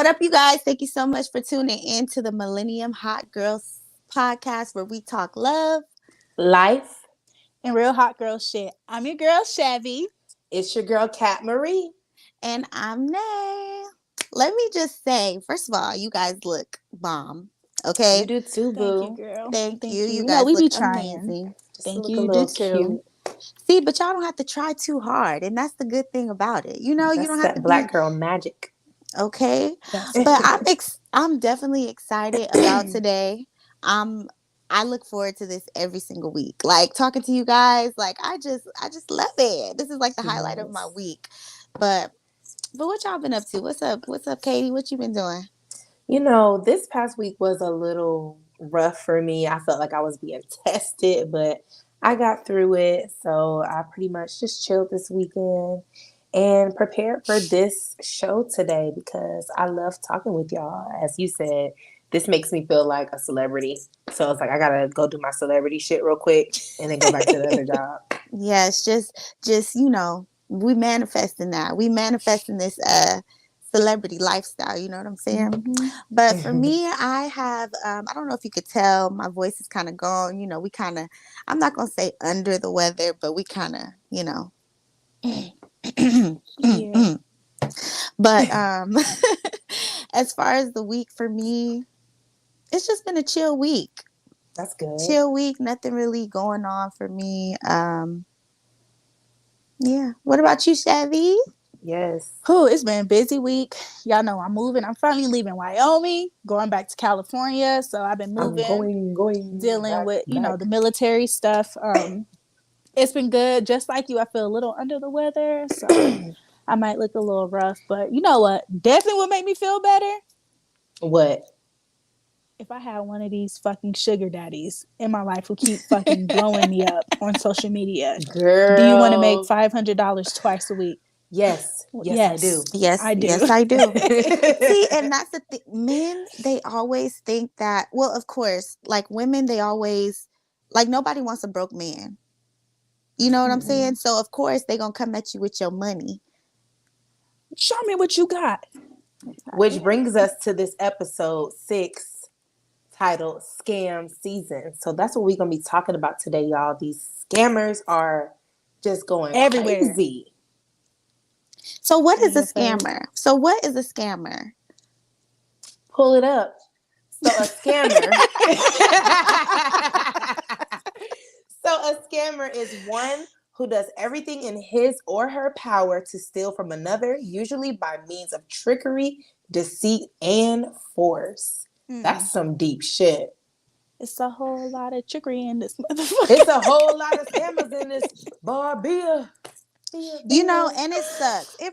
What up, you guys? Thank you so much for tuning in to the Millennium Hot Girls podcast where we talk love, life. And real hot girl shit. I'm your girl, Chevy. It's your girl, Kat Marie. and I'm Nay. Let me just say, first of all, you guys look bomb. Okay. You do too, Thank you, boo. girl. Thank you. You You know, guys we look be trying. amazing. Just Thank look you. a You little do too. cute. See, but y'all don't have to try too hard. And that's the good thing about it. You know, you That's don't have that to black be girl magic. okay. That's But I'm definitely excited about today. Um I look forward to this every single week. Like talking to you guys, like I just love it. This is like the highlight of my Yes. week. But what y'all been up to? What's up? What's up, Katie? What you been doing? You know, this past week was a little rough for me. I felt like I was being tested, but I got through it. So I pretty much just chilled this weekend and prepared for this show today because I love talking with y'all. As you said, this makes me feel like a celebrity. So it's like I gotta go do my celebrity shit real quick and then go back to the other job. Yes, just we manifesting that. We manifesting this celebrity lifestyle, you know what I'm saying? mm-hmm. But for me, I have I don't know if you could tell my voice is kind of gone. You know, we kind of I'm not going to say under the weather, but we kind of, Yeah. but as far as the week for me, it's just been a chill week. That's good. Chill week, nothing really going on for me. Yeah. What about you, Chevy? Yes. Whew, it's been a busy week. Y'all know I'm moving. I'm finally leaving Wyoming, going back to California. So I've been I'm moving, going dealing back, with, back. the military stuff. It's been good. Just like you, I feel a little under the weather. So I might look a little rough. But you know what? Definitely would make me feel better What? if I had one of these fucking sugar daddies in my life who keep fucking blowing me up on social media. Girl. Do you want to make $500 twice a week? Yes. Yes, I do. Yes, I do. yes, I do. See, and that's the thing. Men, they always think that, well, of course, like women, they always, like nobody wants a broke man. You know what I'm saying? So, of course, they going to come at you with your money. Show me what you got. Which brings us to this episode 6 titled Scam Season. So that's what we're going to be talking about today, y'all. These scammers are just going Everywhere. crazy. So, what is a your face. scammer? So, what is a scammer? Pull it up. So a scammer. So a scammer is one who does everything in his or her power to steal from another, usually by means of trickery, deceit, and force. That's some deep shit. It's a whole lot of trickery in this motherfucker. It's a whole lot of scammers in this Barbia. You know, and it sucks. It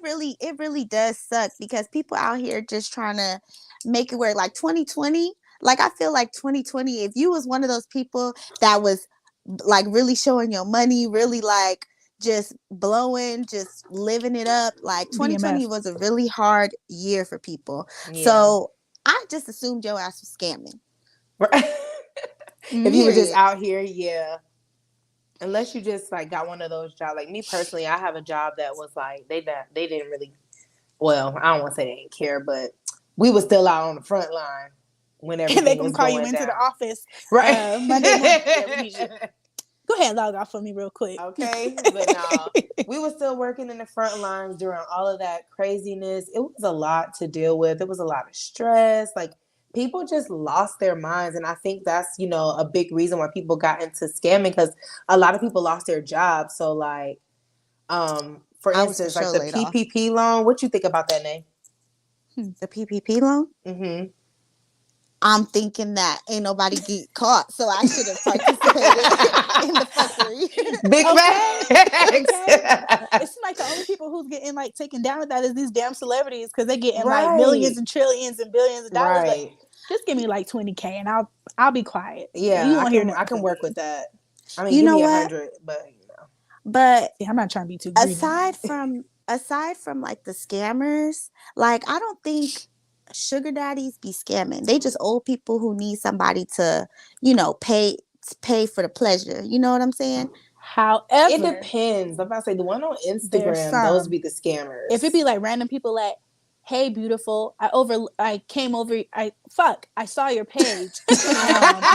really does suck because people out here just trying to make it work. Like 2020, like I feel like 2020, if you was one of those people that was like really showing your money, really like just blowing, just living it up, like 2020 BMF. was a really hard year for people. Yeah. So I just assumed your ass was scamming. Right. If you were just Period. out here, yeah. Unless you just like got one of those jobs. Like me personally, I have a job that was like they didn't really. Well, I don't want to say they didn't care, but we were still out on the front line when And they everything gonna was call going you into down. the office Right. Monday morning. Yeah, we need you. Go ahead, log off for me real quick. Okay, but no, we were still working in the front lines during all of that craziness. It was a lot to deal with. It was a lot of stress. Like people just lost their minds, and I think that's a big reason why people got into scamming because a lot of people lost their jobs. So like, for I was for instance, like sure the laid off. PPP loan. What you think about that, name? The PPP loan? Mm-hmm. I'm thinking that ain't nobody get caught, so I should have participated in the fuckery. Big facts. Okay. It's like the only people who's getting like taken down with that is these damn celebrities because they're getting like millions and trillions and billions of dollars. Right. Like, just give me like 20K and I'll be quiet. Yeah, you won't hear I can from work me. with that. I mean, You give know me what? 100, but But Yeah, I'm not trying to be too greedy. aside from like the scammers, like I don't think sugar daddies be scamming. They just old people who need somebody to, pay for the pleasure. You know what I'm saying? However, it depends. I'm about to say the one on there's Instagram, some. those be the scammers. If it be like random people at hey, beautiful, I saw your page.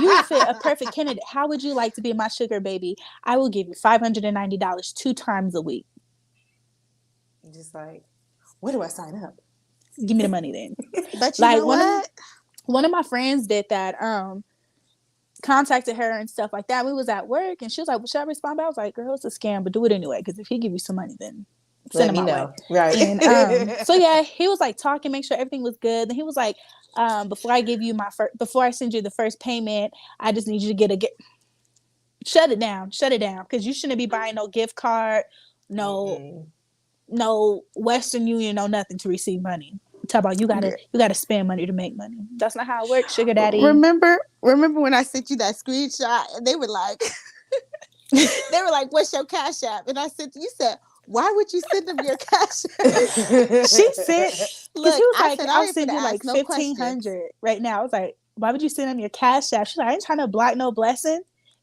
You fit a perfect candidate. How would you like to be my sugar baby? I will give you $590 2 times a week. Just like, where do I sign up? Give me the money then. But you Like know what? one of my friends did that. Contacted her and stuff like that. We was at work and she was like, well, should I respond back? I was like, girl, it's a scam, but do it anyway. Because if he give you some money, then send Let him me my way. know. Right. And so yeah, he was like talking, make sure everything was good. Then he was like, before I send you the first payment, I just need you to shut it down. Because you shouldn't be buying no gift card, no Western Union, no nothing to receive money. Talk about you gotta spend money to make money. That's not how it works, sugar daddy. Remember when I sent you that screenshot and they were like, "What's your cash app?" And I said, "You said, why would you send them your cash app?" She said, because he Look, was I like, said I I'll ain't send finna you ask like no questions. 1,500 right now. I was like, why would you send them your cash app? She's like, I ain't trying to block no blessing.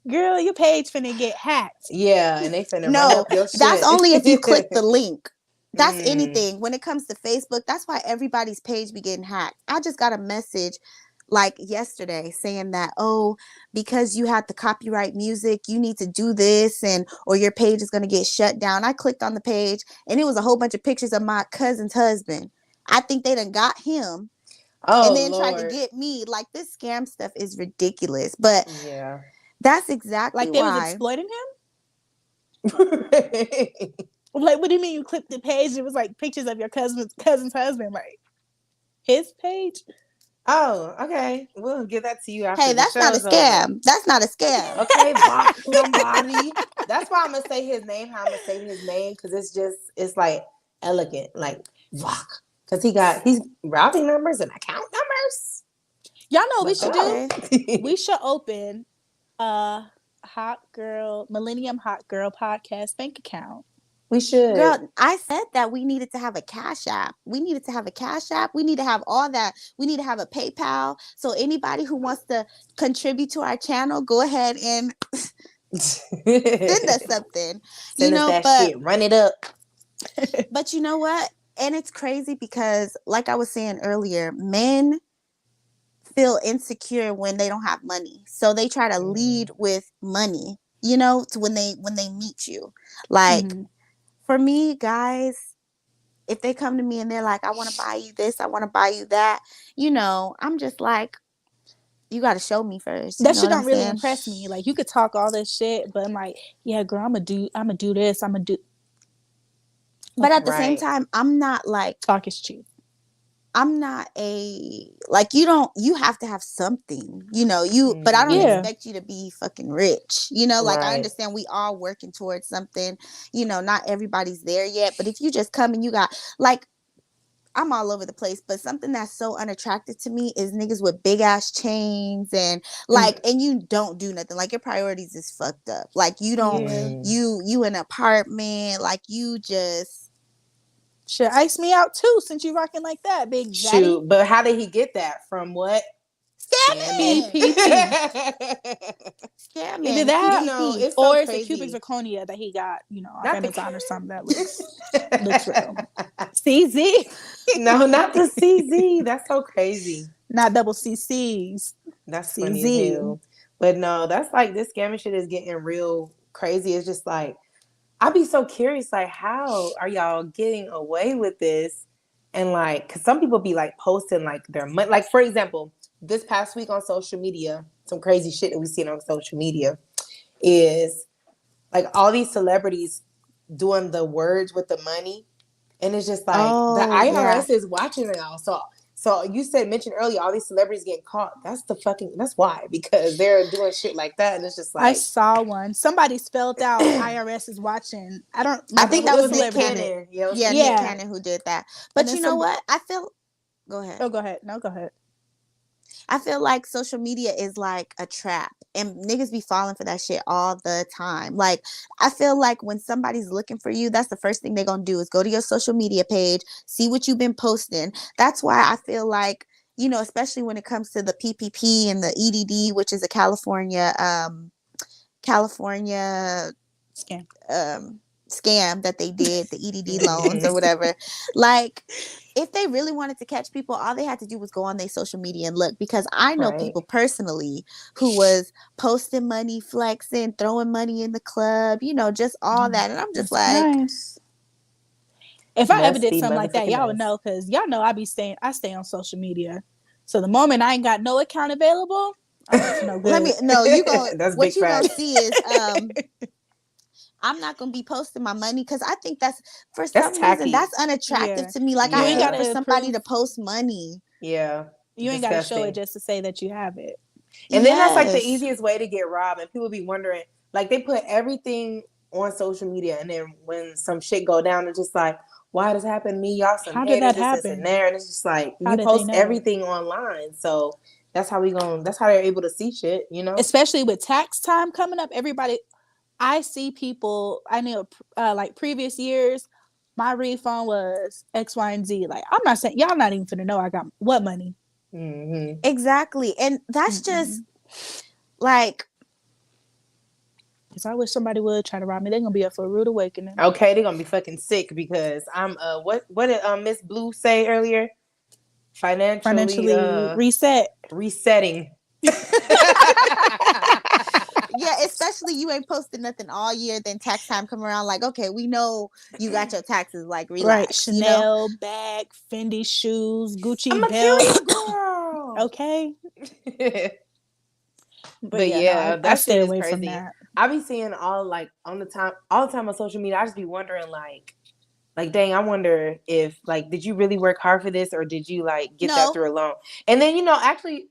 Girl, your page finna get hacked. Yeah, and they finna run No, up your that's shit. only if you click the link. That's anything. When it comes to Facebook, that's why everybody's page be getting hacked. I just got a message like yesterday saying that, oh, because you had the copyright music, you need to do this or your page is going to get shut down. I clicked on the page and it was a whole bunch of pictures of my cousin's husband. I think they done got him and Oh then tried to Lord. get me. Like, this scam stuff is ridiculous. But Yeah. that's exactly Like they was why. exploiting him? Like, what do you mean you clicked the page? It was like pictures of your cousin's husband, like his page. Oh, okay. We'll give that to you after Hey, the that's not a show's over. scam. That's not a scam. Okay, Vok somebody. That's why I'm gonna say his name. How I'm gonna say his name because it's like elegant, like Vok, because he's routing numbers and account numbers. Y'all know what we But should go. do? We should open a Millennium Hot Girl podcast bank account. We should. Girl, I said that we needed to have a cash app. We needed to have a cash app. We need to have all that. We need to have a PayPal. So anybody who wants to contribute to our channel, go ahead and send us something. Send us that shit. Run it up. But you know what? And it's crazy because, like I was saying earlier, men feel insecure when they don't have money. So they try to lead with money, to when they meet you. Like, for me, guys, if they come to me and they're like, I want to buy you this, I want to buy you that, I'm just like, you got to show me first. That shit What I'm don't really saying? impress me. Like, you could talk all this shit, but I'm like, yeah, girl, I'm gonna do this. I'm gonna do. But at the same time, I'm not like, talk is cheap. I'm not you have to have something, but I don't expect you to be fucking rich, like, I understand we all working towards something, not everybody's there yet, but if you just come and you got, like, I'm all over the place, but something that's so unattractive to me is niggas with big ass chains and like, and you don't do nothing. Like, your priorities is fucked up. Like, you don't, you an apartment, like, you just. Should ice me out too, since you rocking like that, big daddy. Shoot, but how did he get that? From what? Scamming. Scamming. Either that, it's or so it's crazy. a cubic zirconia that he got, off Amazon or something that looks real. CZ. No, not the CZ. That's so crazy. Not double CCs. That's CZ. funny as hell. But no, that's like, this scamming shit is getting real crazy. It's just like, I'd be so curious, like, how are y'all getting away with this? And like, cause some people be like posting like their money. Like, for example, this past week on social media, some crazy shit that we seen on social media is like all these celebrities doing the words with the money. And it's just like, the IRS is watching it all. So you mentioned earlier, all these celebrities getting caught. That's why, because they're doing shit like that. And it's just like, I saw one. Somebody spelled out IRS is watching. I think that was Nick Cannon. Yeah, Nick Cannon who did that. But you know what? Go ahead. Oh, go ahead. No, go ahead. I feel like social media is like a trap and niggas be falling for that shit all the time. Like, I feel like when somebody's looking for you, that's the first thing they're going to do is go to your social media page, see what you've been posting. That's why I feel like, especially when it comes to the PPP and the EDD, which is a California scam. scam that they did, the EDD loans or whatever. Like, if they really wanted to catch people, all they had to do was go on their social media and look. Because I know Right. people personally who was posting money, flexing, throwing money in the club, just all that. And I'm just That's like, nice. If I ever Must did be something like that, motherfucking y'all would nice. know, because y'all know I stay on social media. So the moment I ain't got no account available, I'm up to no good. That's what big you gonna fact. see is I'm not gonna be posting my money because I think that's, for That's some reason, tacky. that's unattractive Yeah. to me. Like, You I ain't Yeah. hate for gotta somebody prove to post money. Yeah. you ain't gotta show it Disgusting. just to say that you have it. And then that's like the Yes. easiest way to get robbed. And people be wondering, like they put everything on social media, and then when some shit go down, it's just like, why does happen to me? Y'all some How did that haters, this and happen? there. And it's just like How you did they post know? everything online. So that's how they're able to see shit, Especially with tax time coming up, everybody I see people I know like previous years, my refund was X, Y, and Z. Like, I'm not saying y'all not even finna know I got what money. Mm-hmm. Exactly. And that's just Mm-mm. like, Because I wish somebody would try to rob me. They're gonna be up for a rude awakening. Okay, they're gonna be fucking sick because I'm what did Miss Blue say earlier? Financially Financially reset. resetting. yeah, especially you ain't posted nothing all year, then tax time come around, like, okay, we know you got your taxes, like, Right. relax. Chanel bag, Fendi shoes, I'm Gucci a belt. cute girl. Okay. But But yeah, no, yeah, I that shit stay is away from crazy. that. I be seeing all the time on social media. I just be wondering like dang, I wonder if like did you really work hard for this or did you like get that No. through a loan? And then actually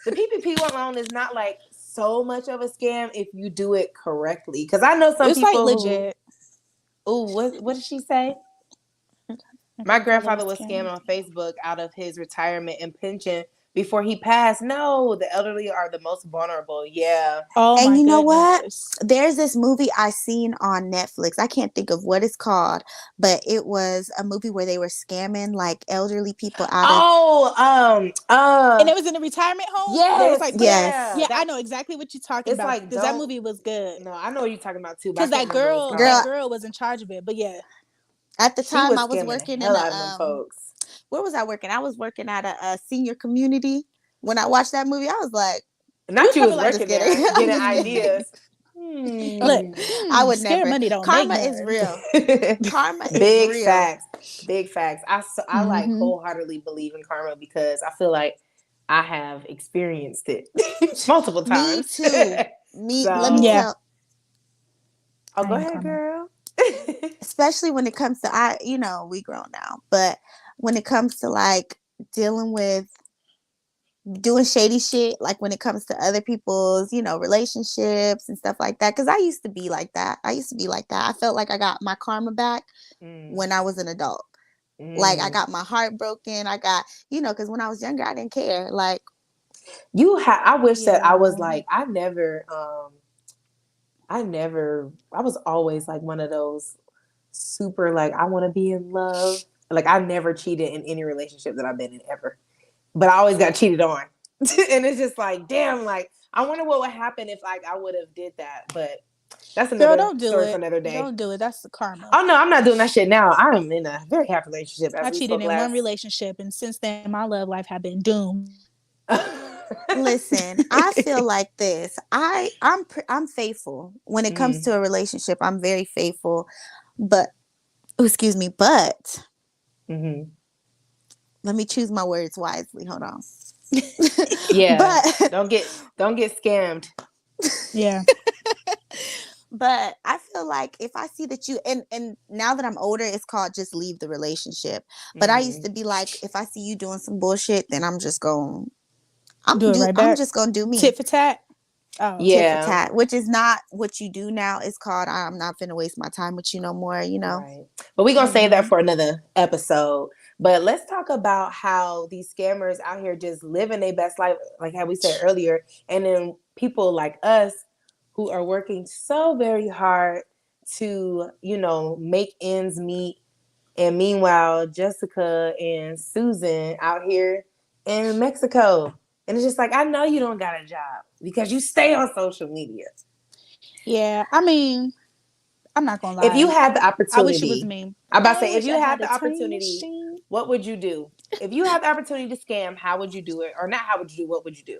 the PPP loan is not like so much of a scam if you do it correctly. Because I know some It's like people who, legit. what did she say? My My grandfather grandfather was was scammed scammed. on Facebook out of his retirement and pension before he passed. No, the elderly are the most vulnerable. Yeah. Oh And my you know what? goodness. There's this movie I seen on Netflix. I can't think of what it's called, but it was a movie where they were scamming like elderly people out of. Oh, And it was in a retirement home. They was yes, like putting. Yes. yeah. Yeah, I That know exactly what you're talking it's about like because that don't movie was good. no, I know what you're talking about too, but I Because can't that remember what it's girl, called. that Girl, girl was in charge of it. But yeah, at the She time was I was scamming the working in hell out of them folks. where was I working? I was working at a senior community. When I watched that movie, I was like, you Not you probably was I'm like, just working kidding. there I'm getting just kidding. ideas. look, I would scared never. money don't make Karma is none. real. Karma is Big real. facts. Big facts. I like Mm-hmm. wholeheartedly believe in karma because I feel like I have experienced it multiple Me times. too. Let me So, Yeah, tell, oh, I go am ahead, karma. girl. especially when it comes to, we grown now, but when it comes to like dealing with doing shady shit, like when it comes to other people's, relationships and stuff like that. Cause I used to be like that. I felt like I got my karma back Mm, when I was an adult. Like, I mm. got my heart broken. I got, cause when I was younger, I didn't care. Like, I wish that I was Yeah. like, I was always like one of those super, like, I want to be in love. Like, I never cheated in any relationship that I've been in ever, but I always got cheated on. And it's just like, damn, like, I wonder what would happen if like I would have did that. But that's Girl, another don't do story for it. another day. Don't do it. That's the karma. Oh no, I'm not doing that shit now. I'm in a very happy relationship as I we cheated spoke in one last. relationship, and since then, my love life have been doomed. listen, I feel like this. I'm faithful when it comes Mm, to a relationship. I'm very faithful, but oh, excuse me, but hmm. let me choose my words wisely. Hold on. Yeah, but don't get scammed. Yeah. but I feel like if I see that you, and now that I'm older, it's called just leave the relationship. But I used Mm. to be like, if I see you doing some bullshit, then Do it right I'm back. just gonna do me. Tit for tat. Oh. Tit for Yeah, tat, which is not what you do now. It's called, I'm not gonna waste my time with you no more. right. But we're gonna save that Mm-hmm. for another episode. But let's talk about how these scammers out here just living their best life, like how we said earlier, and then people like us who are working so very hard to, make ends meet. And meanwhile, Jessica and Susan out here in Mexico. And it's just like, I know you don't got a job because you stay on social media. Yeah. I mean, I'm not gonna If you lie. had the I wish it was opportunity, me. I'm about to I say, if wish you I had had the a time opportunity, machine. what would you do? If you had the opportunity to scam, how would you do it? Or not how would you do, what would you do?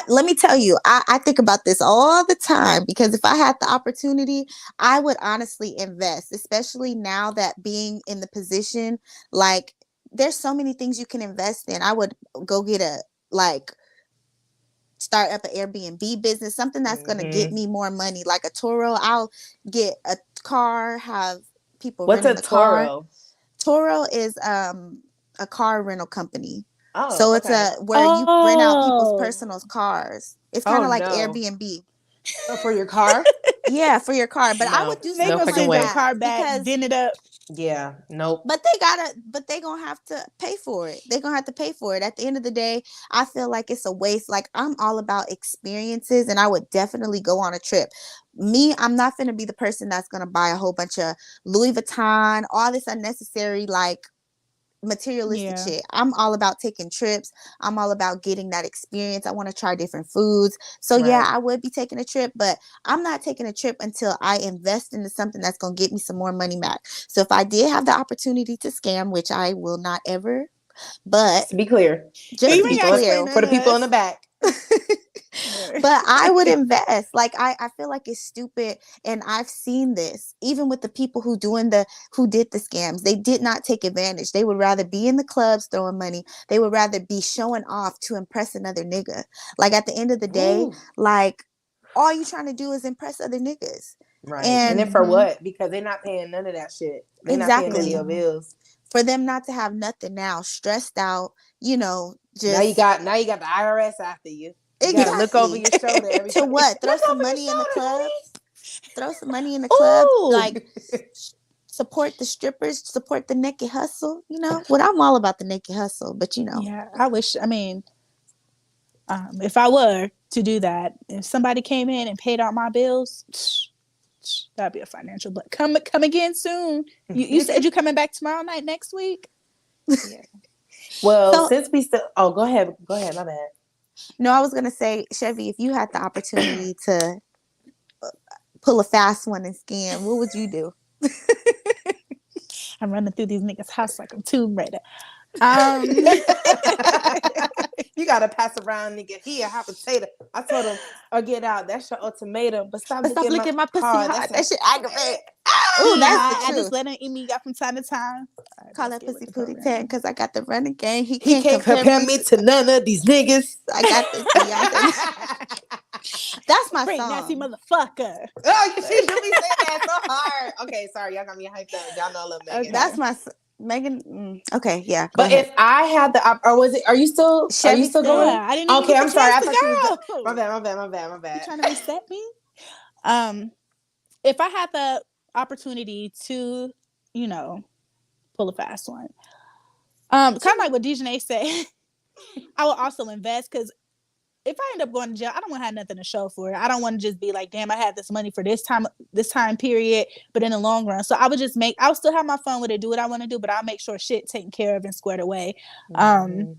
Let me tell you, I think about this all the time because if I had the opportunity, I would honestly invest, especially now that being in the position, like there's so many things you can invest in. I would go get like start up an Airbnb business, something that's going to get Mm-hmm. me more money, like a Toro. I'll get a car, have people What's a renting the car. Toro? Toro is a car rental company. Oh, So it's okay. a where you rent out people's Oh, personal cars. It's kind Oh of like no. Airbnb. Oh, for your car? Yeah, for your car. But I No, would do they no gonna something fucking like send your way. car that back, because dent it up. Yeah, nope. but they gonna have to pay for it. They're gonna have to pay for it. At the end of the day, I feel like it's a waste. Like I'm all about experiences and I would definitely go on a trip. Me, I'm not gonna be the person that's gonna buy a whole bunch of Louis Vuitton, all this unnecessary like materialistic Yeah, shit. I'm all about taking trips. I'm all about getting that experience. I want to try different foods. So yeah, Right. I would be taking a trip, but I'm not taking a trip until I invest into something that's going to get me some more money back. So if I did have the opportunity to scam, which I will not ever, but Just to be clear. For just the you to ain't be gotta people explain clear, for none the of people in the us. back. but I would invest. Like I feel like it's stupid, and I've seen this even with the people who did the scams. They did not take advantage. They would rather be in the clubs throwing money. They would rather be showing off to impress another nigga. Like at the end of the day, Ooh. like all you trying to do is impress other niggas. Right. And And then for Mm-hmm. what? Because they're not paying none of that shit. They're not paying none of exactly, your No. bills. for them not to have nothing now, stressed out, Now you just got the IRS after you. You gotta look over exactly. your shoulder every To time. what? Throw Look some over your money in the shoulder, club, throw some money in the club, Ooh, like support the strippers, support the naked hustle. What I'm all about the naked hustle, but yeah. I wish. I mean, if I were to do that, if somebody came in and paid all my bills, that'd be a financial. But come again soon. You homie. said you coming back tomorrow night next week. Yeah. Well, so since we still go ahead. Go ahead, my bad. no, I was gonna say, Chevy, if you had the opportunity to pull a fast one and scam, what would you do? I'm running through these niggas' house like I'm Tomb Raider. Um, You gotta pass around, nigga. Here, hot potato. I told him, or get out. That's your ultimatum. But stop But stop looking my licking my pussy car. hard. That's a That shit aggravate. Oh, he that's the high. I just truth. let him eat me up from time to time. All right, Call let's that get with pussy the Pootie Tang program. because I got the running game. He he can't can't compare compare me me to. to none of these niggas. I got this Beyonce. That's my Freak nasty song. Oh, motherfucker. she do be saying that so hard. Okay, sorry, y'all got me hyped up. Y'all know I love Megan. Okay. That's my Megan. Okay, yeah, go But ahead. if I had the or was it? Are you Chevy still still. going? Yeah, I didn't even Okay, get the I'm sorry. chance I to thought you was done. My go. bad. My bad. My bad. My You bad. trying to reset me? Um, if I had the opportunity to, you know, pull a fast one, kind of like what Dejanay said, I would also invest because if I end up going to jail, I don't want to have nothing to show for it. I don't want to just be like, damn, I had this money for this time period, but in the long run. So I would just I'll still have my fun with it, do what I want to do, but I'll make sure shit taken care of and squared away. Um, Mm-hmm.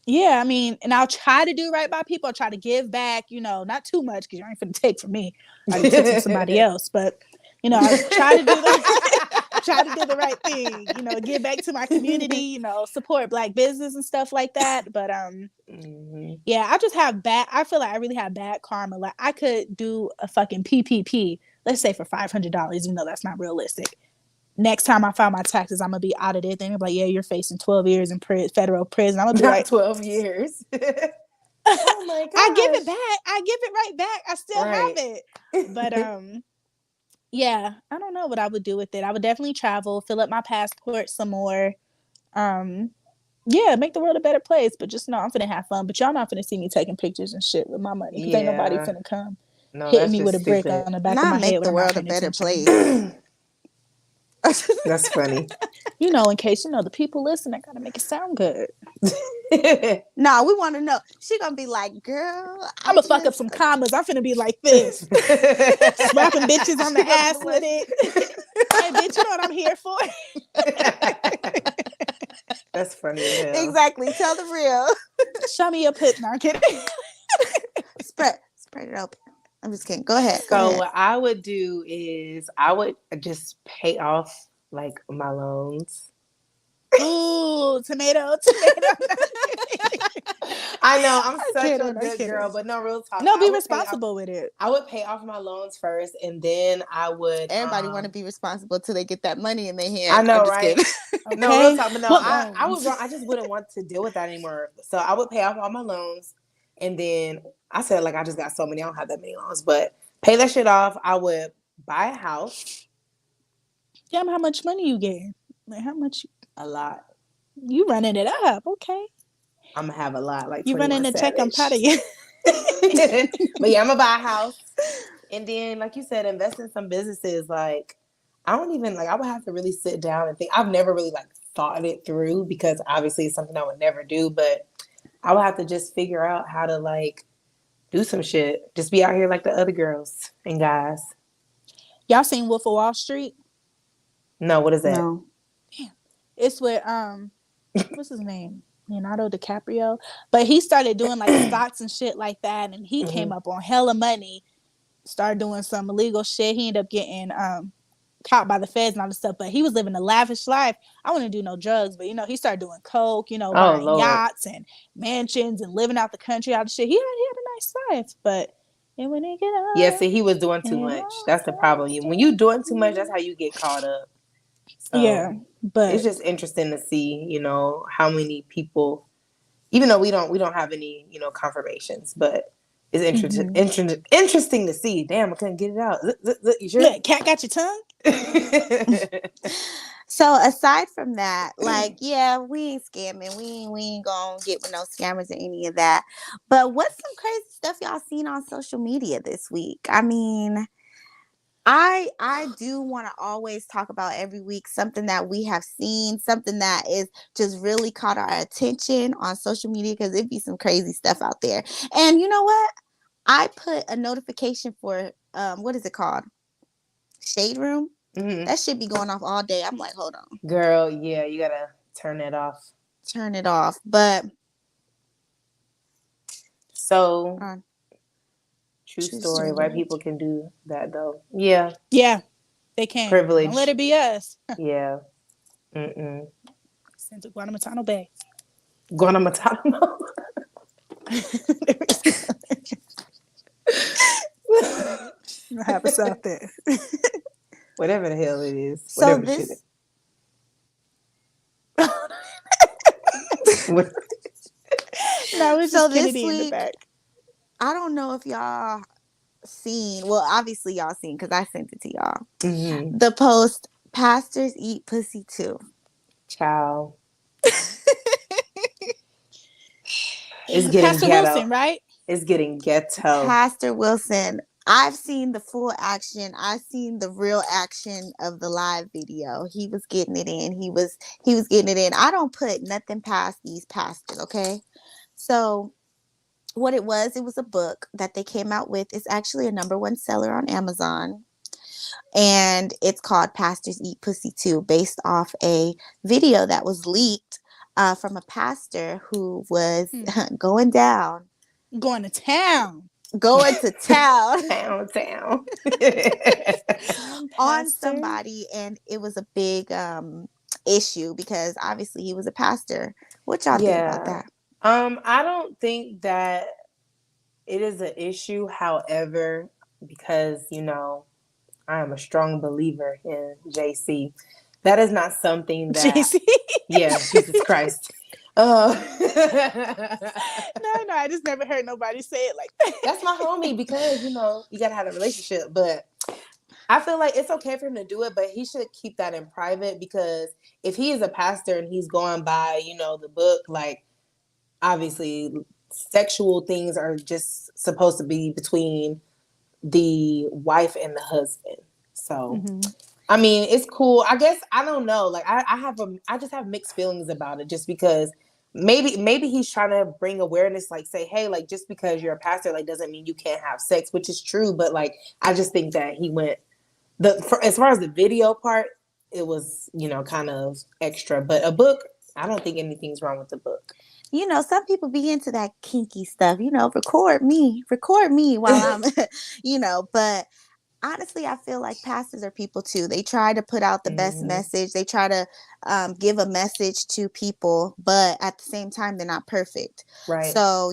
yeah, I mean, and I'll try to do right by people. I'll try to give back, not too much because you ain't finna take from me. I already took from somebody else, but I try to do try to do the right thing, give back to my community, support black business and stuff like that. But Mm-hmm. yeah, I feel like I really have bad karma. Like I could do a fucking PPP, let's say for $500, even though that's not realistic. Next time I file my taxes, I'm gonna be audited. They're gonna be like, yeah, you're facing 12 years in federal prison. I'm gonna be Not like, 12 years. Oh my I give gosh. it back. I give it right back. I still have Right. it. But yeah, I don't know what I would do with it. I would definitely travel, fill up my passport some more. Um, yeah, make the world a better place. But just know I'm finna have fun. But y'all not finna see me taking pictures and shit with my money because ain't nobody Yeah. finna come No, hitting that's me with just a brick stupid. on the back of Not my head make when the I'm not world a paying better attention. place. That's funny. In case the people listen, I gotta make it sound good. No, we want to know. She gonna be like, girl, I'm I gonna fuck up just some commas. I'm finna be like this, slapping bitches on She the gonna be ass with like, it. Hey, bitch, you know what I'm here for? that's funny as hell. exactly. Tell the real. Show me your pit. No, I'm kidding. Spread it open. I'm just kidding. Go ahead. Go So ahead. what I would do is I would just pay off like my loans. Ooh, tomato, tomato. I know I'm I'm such a kidding. I'm good kidding. girl, but no, real talk. No, be responsible with it. I would pay off my loans first, and then I would. Everybody want to be responsible till they get that money in their hand. I know, I'm just right? kidding. No, real Okay. talk. But no, What I would. loans? I just wouldn't want to deal with that anymore. So I would pay off all my loans, and then I said like I just got so many. I don't have that many loans, but pay that shit off. I would buy a house. Damn, how much money you getting? Like how much A lot. you running it up? Okay, I'm gonna have a lot, like you 21 running the check. I'm proud of Savage. you. But yeah, I'm gonna buy a house, and then, like you said, invest in some businesses. Like I don't even like. I would have to really sit down and think. I've never really like thought it through because obviously it's something I would never do. But I would have to just figure out how to like do some shit. Just be out here like the other girls and guys. Y'all seen Wolf of Wall Street? No, what is that? No. It's with what's his name? Leonardo DiCaprio. But he started doing like stocks and shit like that, and he came up on hella money. Started doing some illegal shit. He ended up getting caught by the feds and all this stuff. But he was living a lavish life. I wouldn't do no drugs, but he started doing coke. Oh Buying Lord. yachts and mansions and living out the country, all the shit. He had a nice life, but. And when he get up, Yeah, see, he was doing too much. That's the problem. When you doing too much, that's how you get caught up. So yeah, but it's just interesting to see, how many people, even though we don't have any, confirmations, but it's interesting to see. Damn, I couldn't get it out. You sure? yeah, cat got your tongue. So aside from that, like, yeah, we ain't scamming. We ain't gonna get with no scammers or any of that. But what's some crazy stuff y'all seen on social media this week? I mean, I do want to always talk about every week something that we have seen, something that is just really caught our attention on social media because it'd be some crazy stuff out there. And you know what? I put a notification for what is it called? Shade Room. Mm-hmm. That should be going off all day. I'm like, hold on. Girl, yeah, you gotta turn it off. Turn it off. But so true story, why people can do that though. Yeah. Yeah, they can. Privilege. Don't let it be us. Yeah. Mm-mm. Sent to Guanamatano Bay. Guanamatano. Have us out there. Whatever the hell it is. so Whatever this. No, it's So just this Kennedy in the week, back. I don't know if y'all seen. Well, obviously y'all seen because I sent it to y'all. Mm-hmm. The post "Pastors eat pussy too." Child. It's getting Pastor ghetto. Wilson, right? It's getting ghetto. Pastor Wilson. I've seen the full action. I've seen the real action of the live video. He was getting it in. He was getting it in. I don't put nothing past these pastors, okay? So what it was a book that they came out with. It's actually a #1 seller on Amazon. And it's called Pastors Eat Pussy Too, based off a video that was leaked from a pastor who was going down. Going to town. Going to town. Town. On somebody, and it was a big issue because obviously he was a pastor. What y'all think about that? I don't think that it is an issue, however, because I am a strong believer in JC. That is not something that JC. Yeah, Jesus Christ. No, I just never heard nobody say it like that. That's my homie because you gotta have a relationship, but I feel like it's okay for him to do it, but he should keep that in private because if he is a pastor and he's going by, the book, like obviously sexual things are just supposed to be between the wife and the husband. So, I mean, it's cool. I guess I don't know. Like I just have mixed feelings about it, just because maybe he's trying to bring awareness, like say, hey, like just because you're a pastor, like doesn't mean you can't have sex, which is true. But like I just think that he went as far as the video part, it was kind of extra. But a book, I don't think anything's wrong with the book. some people be into that kinky stuff, record me while I'm, but honestly, I feel like pastors are people too. They try to put out the best Mhm. message. They try to give a message to people, but at the same time, they're not perfect. Right. So,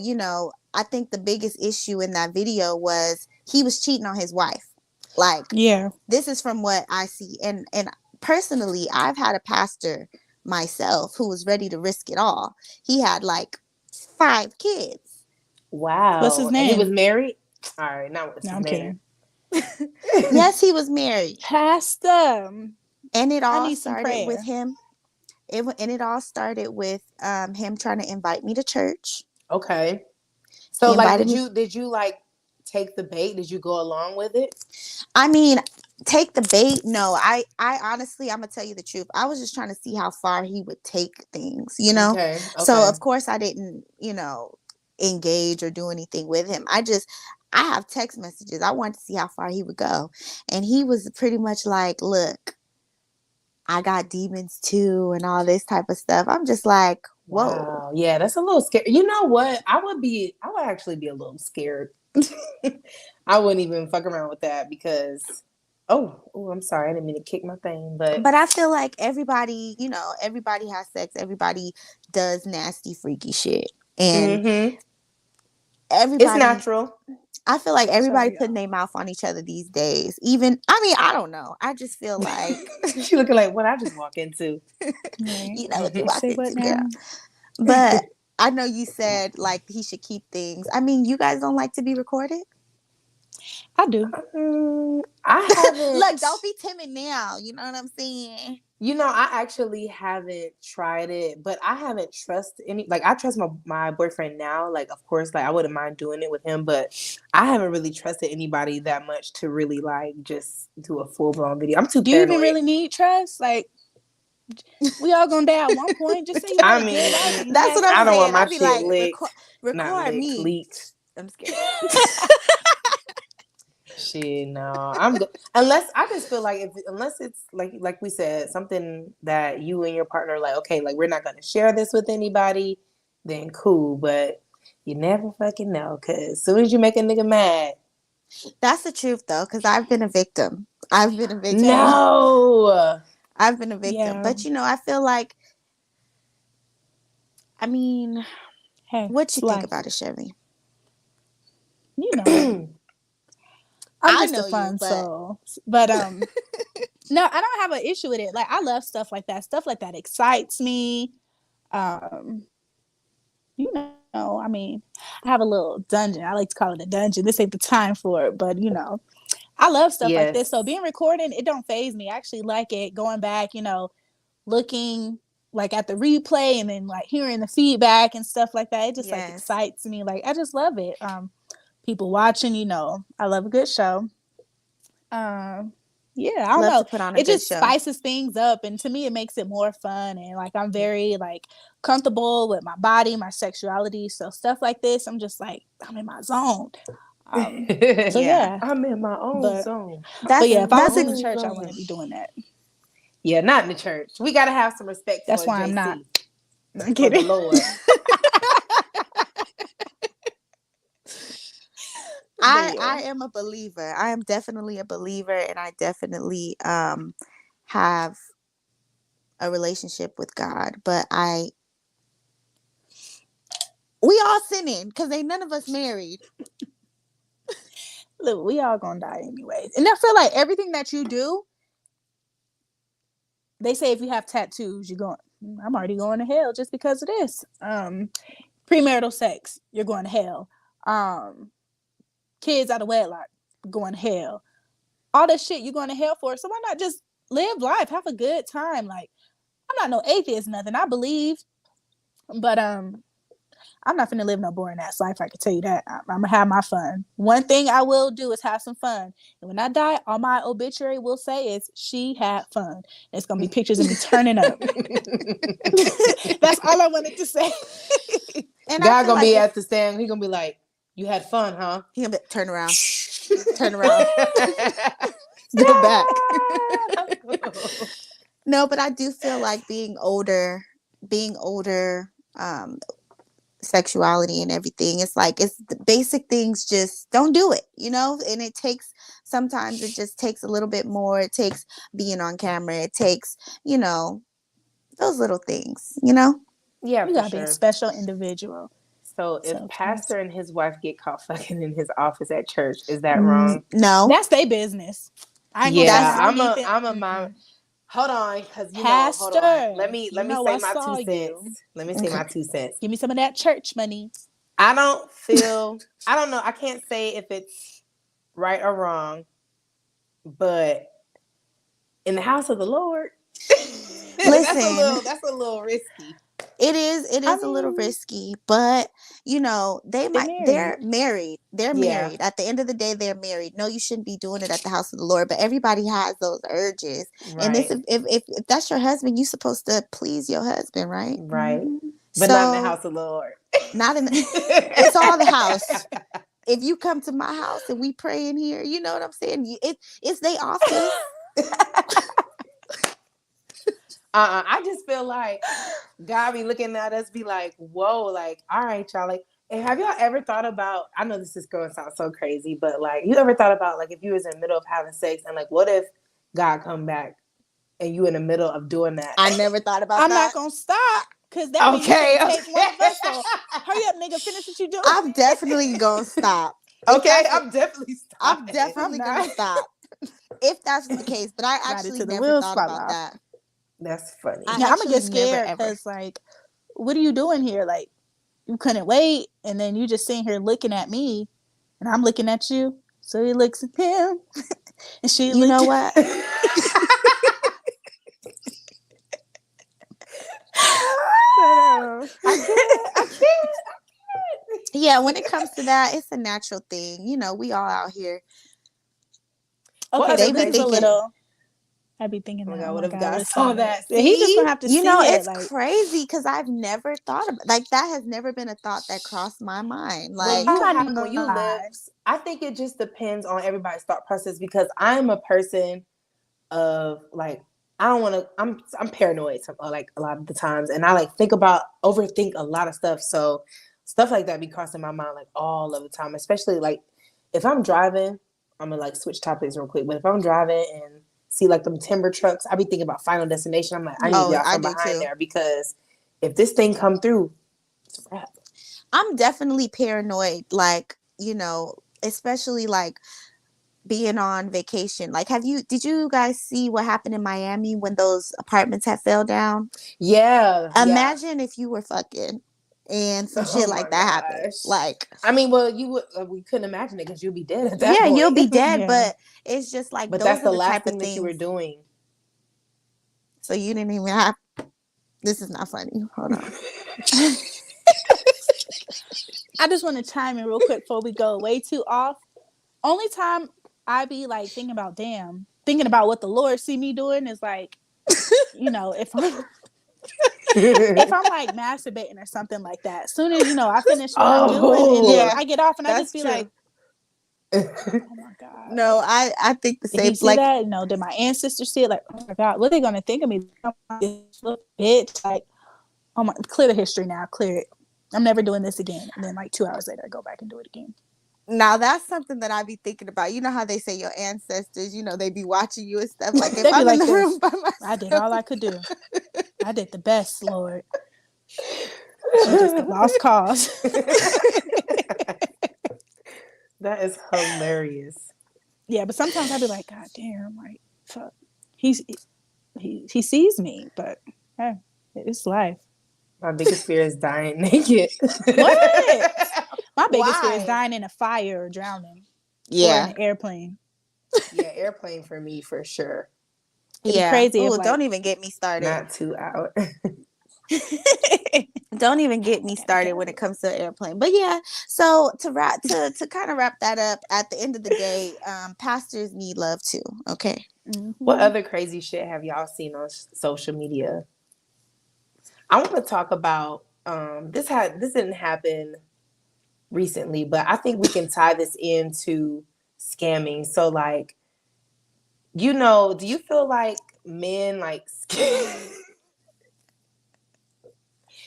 I think the biggest issue in that video was he was cheating on his wife. Like, Yeah. this is from what I see. And personally, I've had a pastor myself who was ready to risk it all. He had like 5 kids. What's his Wow. And he was name? married? All right, now what's No, his I'm name? kidding. Yes, he was married. Pastor. And it I all need some started with prayer. him. It all started with him trying to invite me to church. Okay. So He like invited me. did you like take the bait? Did you go along with it? I mean, take the bait. No, I honestly, I'm gonna tell you the truth. I was just trying to see how far he would take things. Okay. So Okay. of course I didn't, engage or do anything with him. I have text messages. I wanted to see how far he would go. And he was pretty much like, look, I got demons too, and all this type of stuff. I'm just like, whoa. Wow. Yeah, that's a little scary. You know what? I would actually be a little scared. I wouldn't even fuck around with that because I'm sorry. I didn't mean to kick my thing, but But I feel like everybody has sex. Everybody does nasty, freaky shit. And mm-hmm. It's everybody, natural. I feel like everybody Sorry, putting y'all. their mouth on each other these days. Even, I mean, I don't know. I just feel like, She looking like what I just walk into. Right. you know what you walked Say what into, girl. now? But I know you said like he should keep things. I mean, you guys don't like to be recorded? I do. I Look, haven't. don't be timid now. You know what I'm saying? You know, I actually haven't tried it, but I haven't trusted any. Like, I trust my boyfriend now. Like, of course, like I wouldn't mind doing it with him, but I haven't really trusted anybody that much to really like just do a full blown video. I'm too Do you even paranoid. really need trust? Like, we all gonna die at one point. Just say you had I a good life mean, and you That's had what I'm I don't fun. want saying. my I'd be shit like, licked, not record licked, me. leaked. I'm scared. Shit, no, I'm good. Unless I just feel like unless it's like we said something that you and your partner are like, okay, like we're not gonna share this with anybody, then cool. But you never fucking know, cause as soon as you make a nigga mad, That's the truth though, because I've been a victim. I've been a victim. no, I've been a victim. Yeah. But I feel like, I mean, Hey, what it's you think life. about it, Chevy? You know, I'm I just a know you, fun but soul. But no, I don't have an issue with it. Like, I love stuff like that. Stuff like that excites me. Um, I mean, I have a little dungeon. I like to call it a dungeon. This ain't the time for it, but I love stuff like this. So yes, being recorded, it don't phase me. I actually like it. Going back, looking like at the replay and then like hearing the feedback and stuff like that. It just like yes, excites me. Like, I just love it. People watching, I love a good show. Yeah, I don't love know. to put on a It good just show. spices things up, and to me, it makes it more fun. And like, I'm very like comfortable with my body, my sexuality. So stuff like this, I'm just like, I'm in my zone. So Yeah, yeah, I'm in my own but zone. but that's yeah, if In I my was that's in the own church, I zone. wouldn't be doing that. Yeah, not in the church. We gotta have some respect That's for why I'm not. JC, I'm for the kidding. Lord. But I yeah, am a believer. I am definitely a believer, and I definitely have a relationship with God. But we all sinning because ain't none of us married. look, we all gonna die anyway. And I feel like everything that you do, they say if you have tattoos, you're going. I'm already going to hell just because of this. Premarital sex, you're going to hell. Kids out of wedlock, going to hell. All that shit you're going to hell for. So why not just live life, have a good time? Like, I'm not no atheist, nothing. I believe, but I'm not finna live no boring ass life. I can tell you that. I'm gonna have my fun. One thing I will do is have some fun. And when I die, all my obituary will say is she had fun. It's gonna be pictures of me turning up. That's all I wanted to say. And I God feel gonna like be if at the stand. He gonna be like, "You had fun, huh?" he turn around, turn around, step back. No, but I do feel like being older, um, sexuality and everything. It's like it's the basic things, just don't do it, and it takes sometimes it just takes a little bit more. It takes being on camera. It takes, those little things. Yeah, You for gotta be a sure. special individual. So if So pastor and his wife get caught fucking in his office at church, is that wrong? No, that's their business. I ain't gonna Yeah, lie. I don't need them. I'm a mom. Hold on, because hold on. Pastor, Let me say I my saw 2 cents. you. Let me say my 2 cents. Give me some of that church money. I don't know. I can't say if it's right or wrong, but in the house of the Lord, listen, that's a little risky. it is a little risky, but they're married. They're married. At the end of the day, they're married. No, you shouldn't be doing it at the house of the Lord, but everybody has those urges. Right. And this, if that's your husband, you're supposed to please your husband, right? Right. But not in the house of the Lord. Not in it's all the house. If you come to my house and we pray in here, you know what I'm saying? It's their office. I just feel like God be looking at us, be like, whoa, like, all right, y'all. Like, and have y'all ever thought about, I know this is going to sound so crazy, but like, you ever thought about, like, if you was in the middle of having sex and like, what if God come back and you in the middle of doing that? I never thought about I'm that. not going to stop. Because that means you can't take one vessel. Hurry up, nigga. Finish what you doing. I'm definitely going to stop. Okay, I'm definitely stopping. I'm definitely going to stop. If that's the case. But I actually never thought about that. That's funny. Yeah, I'm going to get scared because, like, what are you doing here? Like, you couldn't wait. And then you just sitting here looking at me. And I'm looking at you. So he looks at him. And she You know what? I can't. Yeah, when it comes to that, it's a natural thing. We all out here. Okay, they be a little. I'd be thinking, oh my God, what if God saw that? Yeah, he just gonna have to see it. It's crazy because I've never thought about like that. Has never been a thought that crossed my mind. Like when you live, I think it just depends on everybody's thought process because I'm a person of like I don't want to. I'm paranoid like a lot of the times, and I like overthink a lot of stuff. So stuff like that be crossing my mind like all of the time, especially like if I'm driving. I'm gonna like switch topics real quick, but if I'm driving and see like them timber trucks, I be thinking about Final Destination. I'm like, I need to get out from behind there because if this thing come through, it's a wrap. I'm definitely paranoid, like, especially like being on vacation. Like, did you guys see what happened in Miami when those apartments had fell down? Yeah. Imagine if you were fucking and some shit like that happened. Like, I mean, well, we couldn't imagine it because you'll be dead at that point. Yeah, you'll be dead, but it's just like, but those that's are the the last type thing of that things you were doing. So you didn't even have. This is not funny. Hold on. I just want to chime in real quick before we go way too off. Only time I be like thinking about what the Lord see me doing is like, if I'm like masturbating or something like that. As soon as I finish what I'm doing, and then I get off, and I just be like, "Oh my God!" No, I think the same. Did he see that? Did my ancestors see it? Like, oh my God, what are they gonna think of me? Bitch, like, oh my, clear the history now, clear it. I'm never doing this again. And then like 2 hours later, I go back and do it again. Now that's something that I be thinking about. You know how they say your ancestors, they be watching you and stuff. Like, if I'm in the room by myself, I did all I could do. I did the best, Lord. She just a lost cause. That is hilarious. Yeah, but sometimes I'd be like, God damn, like, fuck. He sees me, but hey, it's life. My biggest fear is dying naked. What? My biggest fear is dying in a fire or drowning. Yeah. Or in an airplane. Yeah, airplane for me for sure. It'd be crazy. Oh, don't even get me started. Not 2 hours. Don't even get me started when it comes to an airplane. But yeah, so to kind of wrap that up, at the end of the day, pastors need love too. Okay. Mm-hmm. What other crazy shit have y'all seen on social media? I want to talk about this didn't happen recently, but I think we can tie this into scamming. So like, do you feel like men like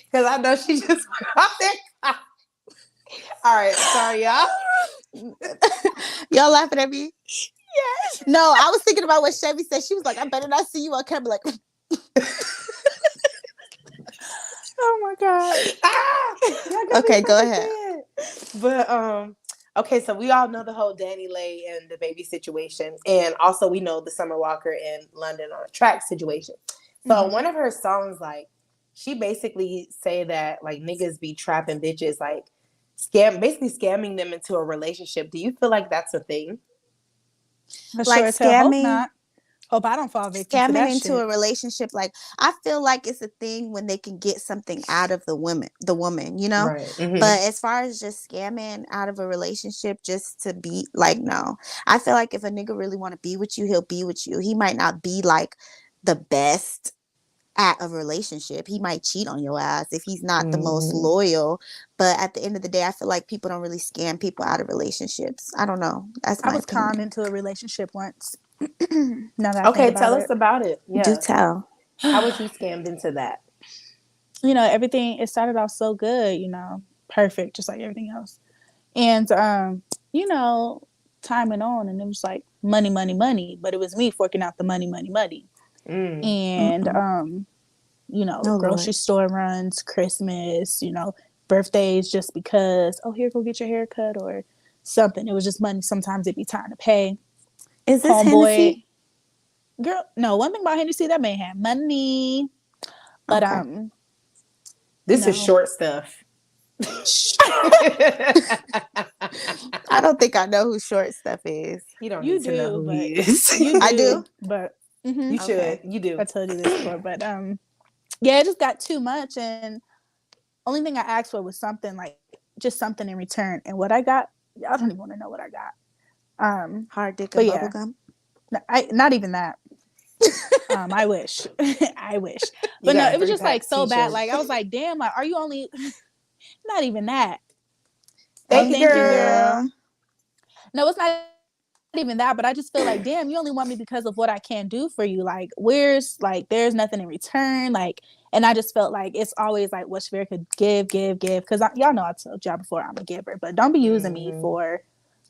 because I know she just went out there. right, sorry, y'all. Y'all laughing at me? Yes. No, I was thinking about what Chevy said. She was like, I better not see you on camera. Like, Oh my god. Y'all got me okay, go fucking ahead. dead. But okay, so we all know the whole Danny Lay and the baby situation, and also we know the Summer Walker in London on a track situation. So one of her songs, like, she basically say that like niggas be trapping bitches, like basically scamming them into a relationship. Do you feel like that's a thing? I Like sure as hell hope scamming, not. Hope I don't fall victim to scamming that into shit. a relationship. Like, I feel like it's a thing when they can get something out of the woman, you know? Right. Mm-hmm. But as far as just scamming out of a relationship just to be like, no. I feel like if a nigga really want to be with you, he'll be with you. He might not be like the best at a relationship. He might cheat on your ass if he's not the most loyal. But at the end of the day, I feel like people don't really scam people out of relationships. I don't know. That's I my was conned opinion. into a relationship once. Now that I think Okay, about tell us it. about it. Do Yeah. tell. How was you scammed into that? You know, everything it started off so good, you know, perfect, just like everything else. And you know, time went on and it was like money, money, money. But it was me forking out the money, money, money. Mm. And Mm-mm. you know, Oh grocery Lord. store runs, Christmas, you know, birthdays just because, oh, here, go get your hair cut or something. It was just money. Sometimes it'd be time to pay. Is this Homeboy, Hennessy? girl, no, one thing about Hennessy, that man had money. But Okay. you This is know, short stuff. I don't think I know who short stuff is. You don't you need to know do, who but he is. you I do. do, but You should. Okay. You do. I told you this before, but yeah, it just got too much, and only thing I asked for was something like just something in return, and what I got, I don't even want to know what I got. Hard dick But and yeah, bubble gum. I not even that. I wish, I wish, You but no, got a it was just like 3-pack so bad. t-shirt. Like I was like, damn, like are you only? Not even that. Oh, Thank you, thank you, Thank girl. girl. you. No, it's not even that, but I just feel like, damn, you only want me because of what I can do for you. Like, where's like, there's nothing in return. Like, and I just felt like it's always like what Shavira could give, give, give. Because y'all know I told y'all before I'm a giver, but don't be using me for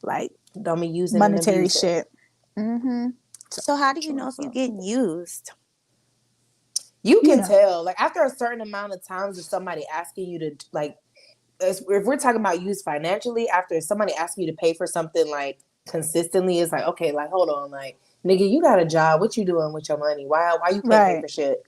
like Don't be using and monetary abusing. shit. So how do you know if So, you're getting used? You you can know, tell, like, after a certain amount of times of somebody asking you to, like, if we're talking about use financially, after somebody asking you to pay for something, like, consistently, it's like, okay, like, hold on, like, nigga, you got a job. What you doing with your money? Why you can't pay right, for shit?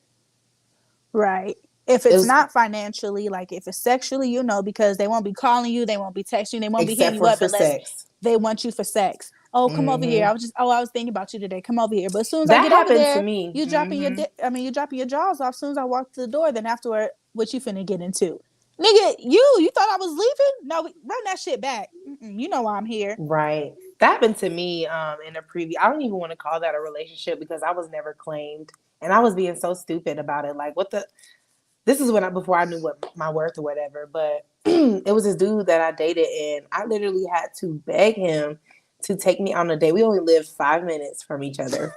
right. If It it's was, not financially, like if it's sexually, you know, because they won't be calling you, they won't be texting you, they won't be hitting except you for up for unless sex. they want you for sex. Oh, come over here. Mm-hmm. I was thinking about you today. Come over here. But as soon as I That get over happened to there, me. you dropping Mm-hmm. you dropping your jaws off. As soon as I walk to the door, then afterward, what you finna get into? Nigga, you thought I was leaving? No, run that shit back. You know why I'm here. Right. That happened to me in a previous. I don't even want to call that a relationship because I was never claimed, and I was being so stupid about it. Like, what the? This is when before I knew what my worth or whatever. But it was this dude that I dated, and I literally had to beg him to take me on a date. We only lived 5 minutes from each other.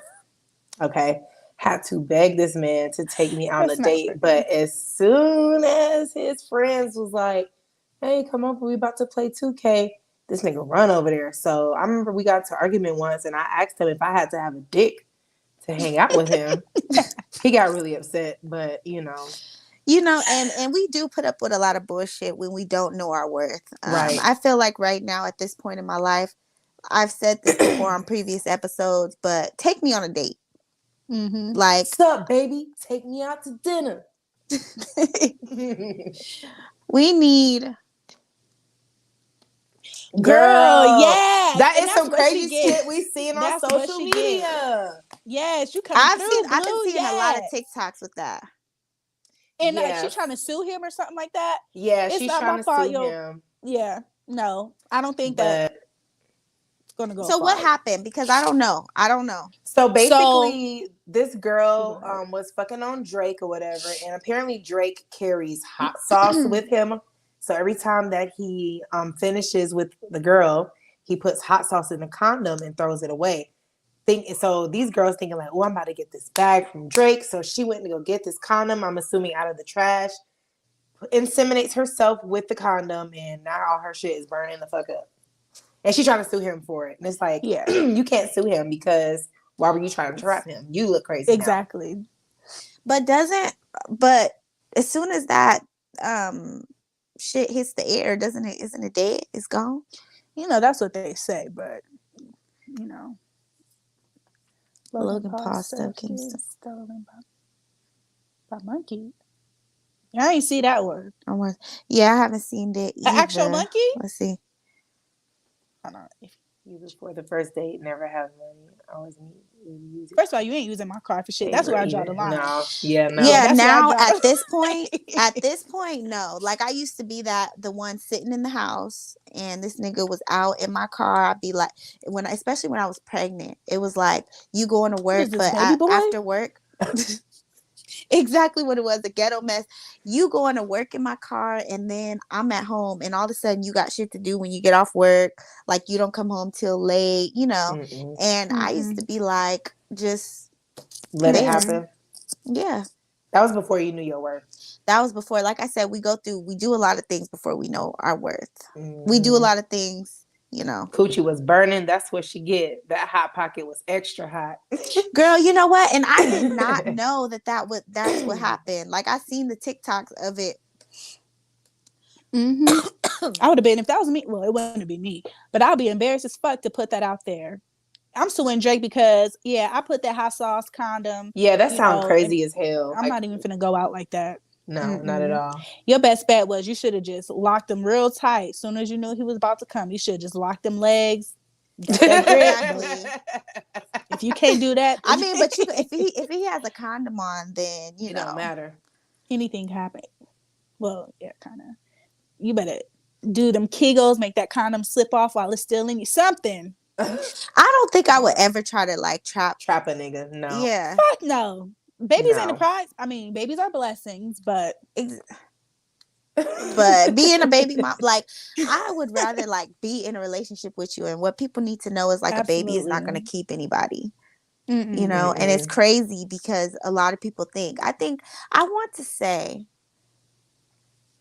Okay, had to beg this man to take me on a That's not date. fucking. But as soon as his friends was like, "Hey, come over, we about to play 2K," this nigga run over there. So I remember we got to argument once, and I asked him if I had to have a dick to hang out with him. He got really upset, but you know. You know, and we do put up with a lot of bullshit when we don't know our worth. Right. I feel like right now at this point in my life, I've said this before on previous episodes, but take me on a date. Like, Sup, baby? Take me out to dinner. we need. Girl, Girl, yes. that And is that's some what she crazy get. shit we seeing on That's what social she get. media. Yes, you coming through, I've been Blue. seeing a lot of Yes. TikToks with that. And she trying to Yes. sue him or something like that. Yeah, It's she's not trying my to fault, sue yo. him. Yeah, no, I don't think that But it's gonna go So what far. happened? Because I don't know. I don't know. so So basically, this you go girl ahead. was fucking on Drake or whatever, and apparently Drake carries hot sauce with him. So every time that he finishes with the girl, he puts hot sauce in the condom and throws it away. So these girls thinking like, oh, I'm about to get this bag from Drake. So she went to go get this condom, I'm assuming out of the trash, inseminates herself with the condom, and now all her shit is burning the fuck up. And she's trying to sue him for it. And it's like, Yeah. you can't sue him because why were you trying to trap him? You look crazy Exactly. now. But as soon as that shit hits the air, doesn't it? Isn't it dead? It's gone. You know, that's what they say, but you know, Logan Paul stuff Kingston. stolen by monkey. I ain't see that word. Yeah, I haven't seen that either. An actual monkey? Let's see. Hold on. You before the first date, never have money. Always use it. First of all, you ain't using my car for shit. That's where I draw the line. No. Yeah, no. Yeah, that's now where I draw- at this point, no. Like I used to be the one sitting in the house, and this nigga was out in my car. I'd be like, especially when I was pregnant, it was like you going to work, but after work. Exactly what it was, a ghetto mess. You going to work in my car, and then I'm at home, and all of a sudden you got shit to do when you get off work. Like you don't come home till late, you know. Mm-mm. And I used to be like, just let it happen. Yeah. That was before you knew your worth. That was before, like I said, we do a lot of things before we know our worth. Mm-hmm. We do a lot of things, you know. Coochie was burning. That's what she get. That hot pocket was extra hot. Girl, you know what? And I did not know that's what happened. Like I seen the TikToks of it. I would have been, if that was me, well, it wouldn't be me, but I'll be embarrassed as fuck to put that out there. I'm suing Drake because I put that hot sauce condom. Yeah, that sounds crazy as hell. I'm not even finna go out like that. No, not at all. Your best bet was you should have just locked him real tight. As soon as you knew he was about to come, you should have just locked them legs. If you can't do that, I mean, but if he has a condom on, then it don't matter. Anything can happen. Well, yeah, kind of. You better do them Kegels, make that condom slip off while it's still in you. Something. I don't think I would ever try to like trap a nigga. No. Yeah. Fuck no. Babies ain't a prize. I mean, babies are blessings, but being a baby mom, like I would rather like be in a relationship with you, and what people need to know is like Absolutely. A baby is not going to keep anybody. You know, and it's crazy because a lot of people I want to say,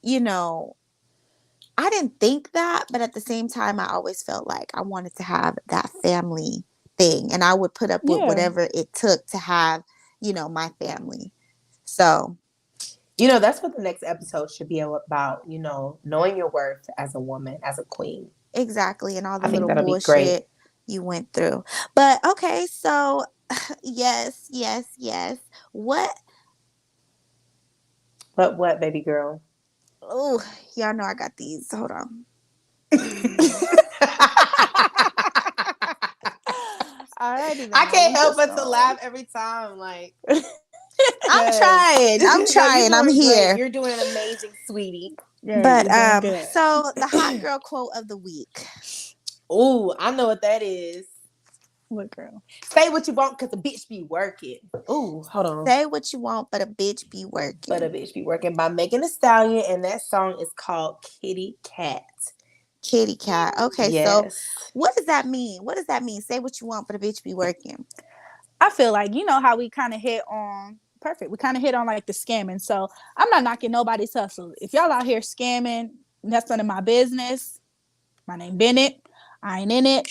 you know, I didn't think that, but at the same time, I always felt like I wanted to have that family thing, and I would put up with whatever it took to have, you know, my family. So, you know, that's what the next episode should be about, you know, knowing your worth as a woman, as a queen. Exactly, and all the little bullshit you went through. But, okay, so, yes. What, baby girl? Oh, y'all know I got these. Hold on. I can't help but to laugh every time. Like, I'm trying. I'm here. Great. You're doing an amazing, sweetie. But so the hot girl quote of the week. Ooh, I know what that is. What girl? Say what you want, because a bitch be working. Ooh, hold on. Say what you want, but a bitch be working. By Megan Thee Stallion, and that song is called Kitty Cat. Kitty Cat. Okay, yes. So what does that mean? Say what you want, but a bitch be working. I feel like, you know how we kind of hit on we kind of hit on like the scamming. So I'm not knocking nobody's hustle. If y'all out here scamming, that's none of my business. My name Bennett. I ain't in it.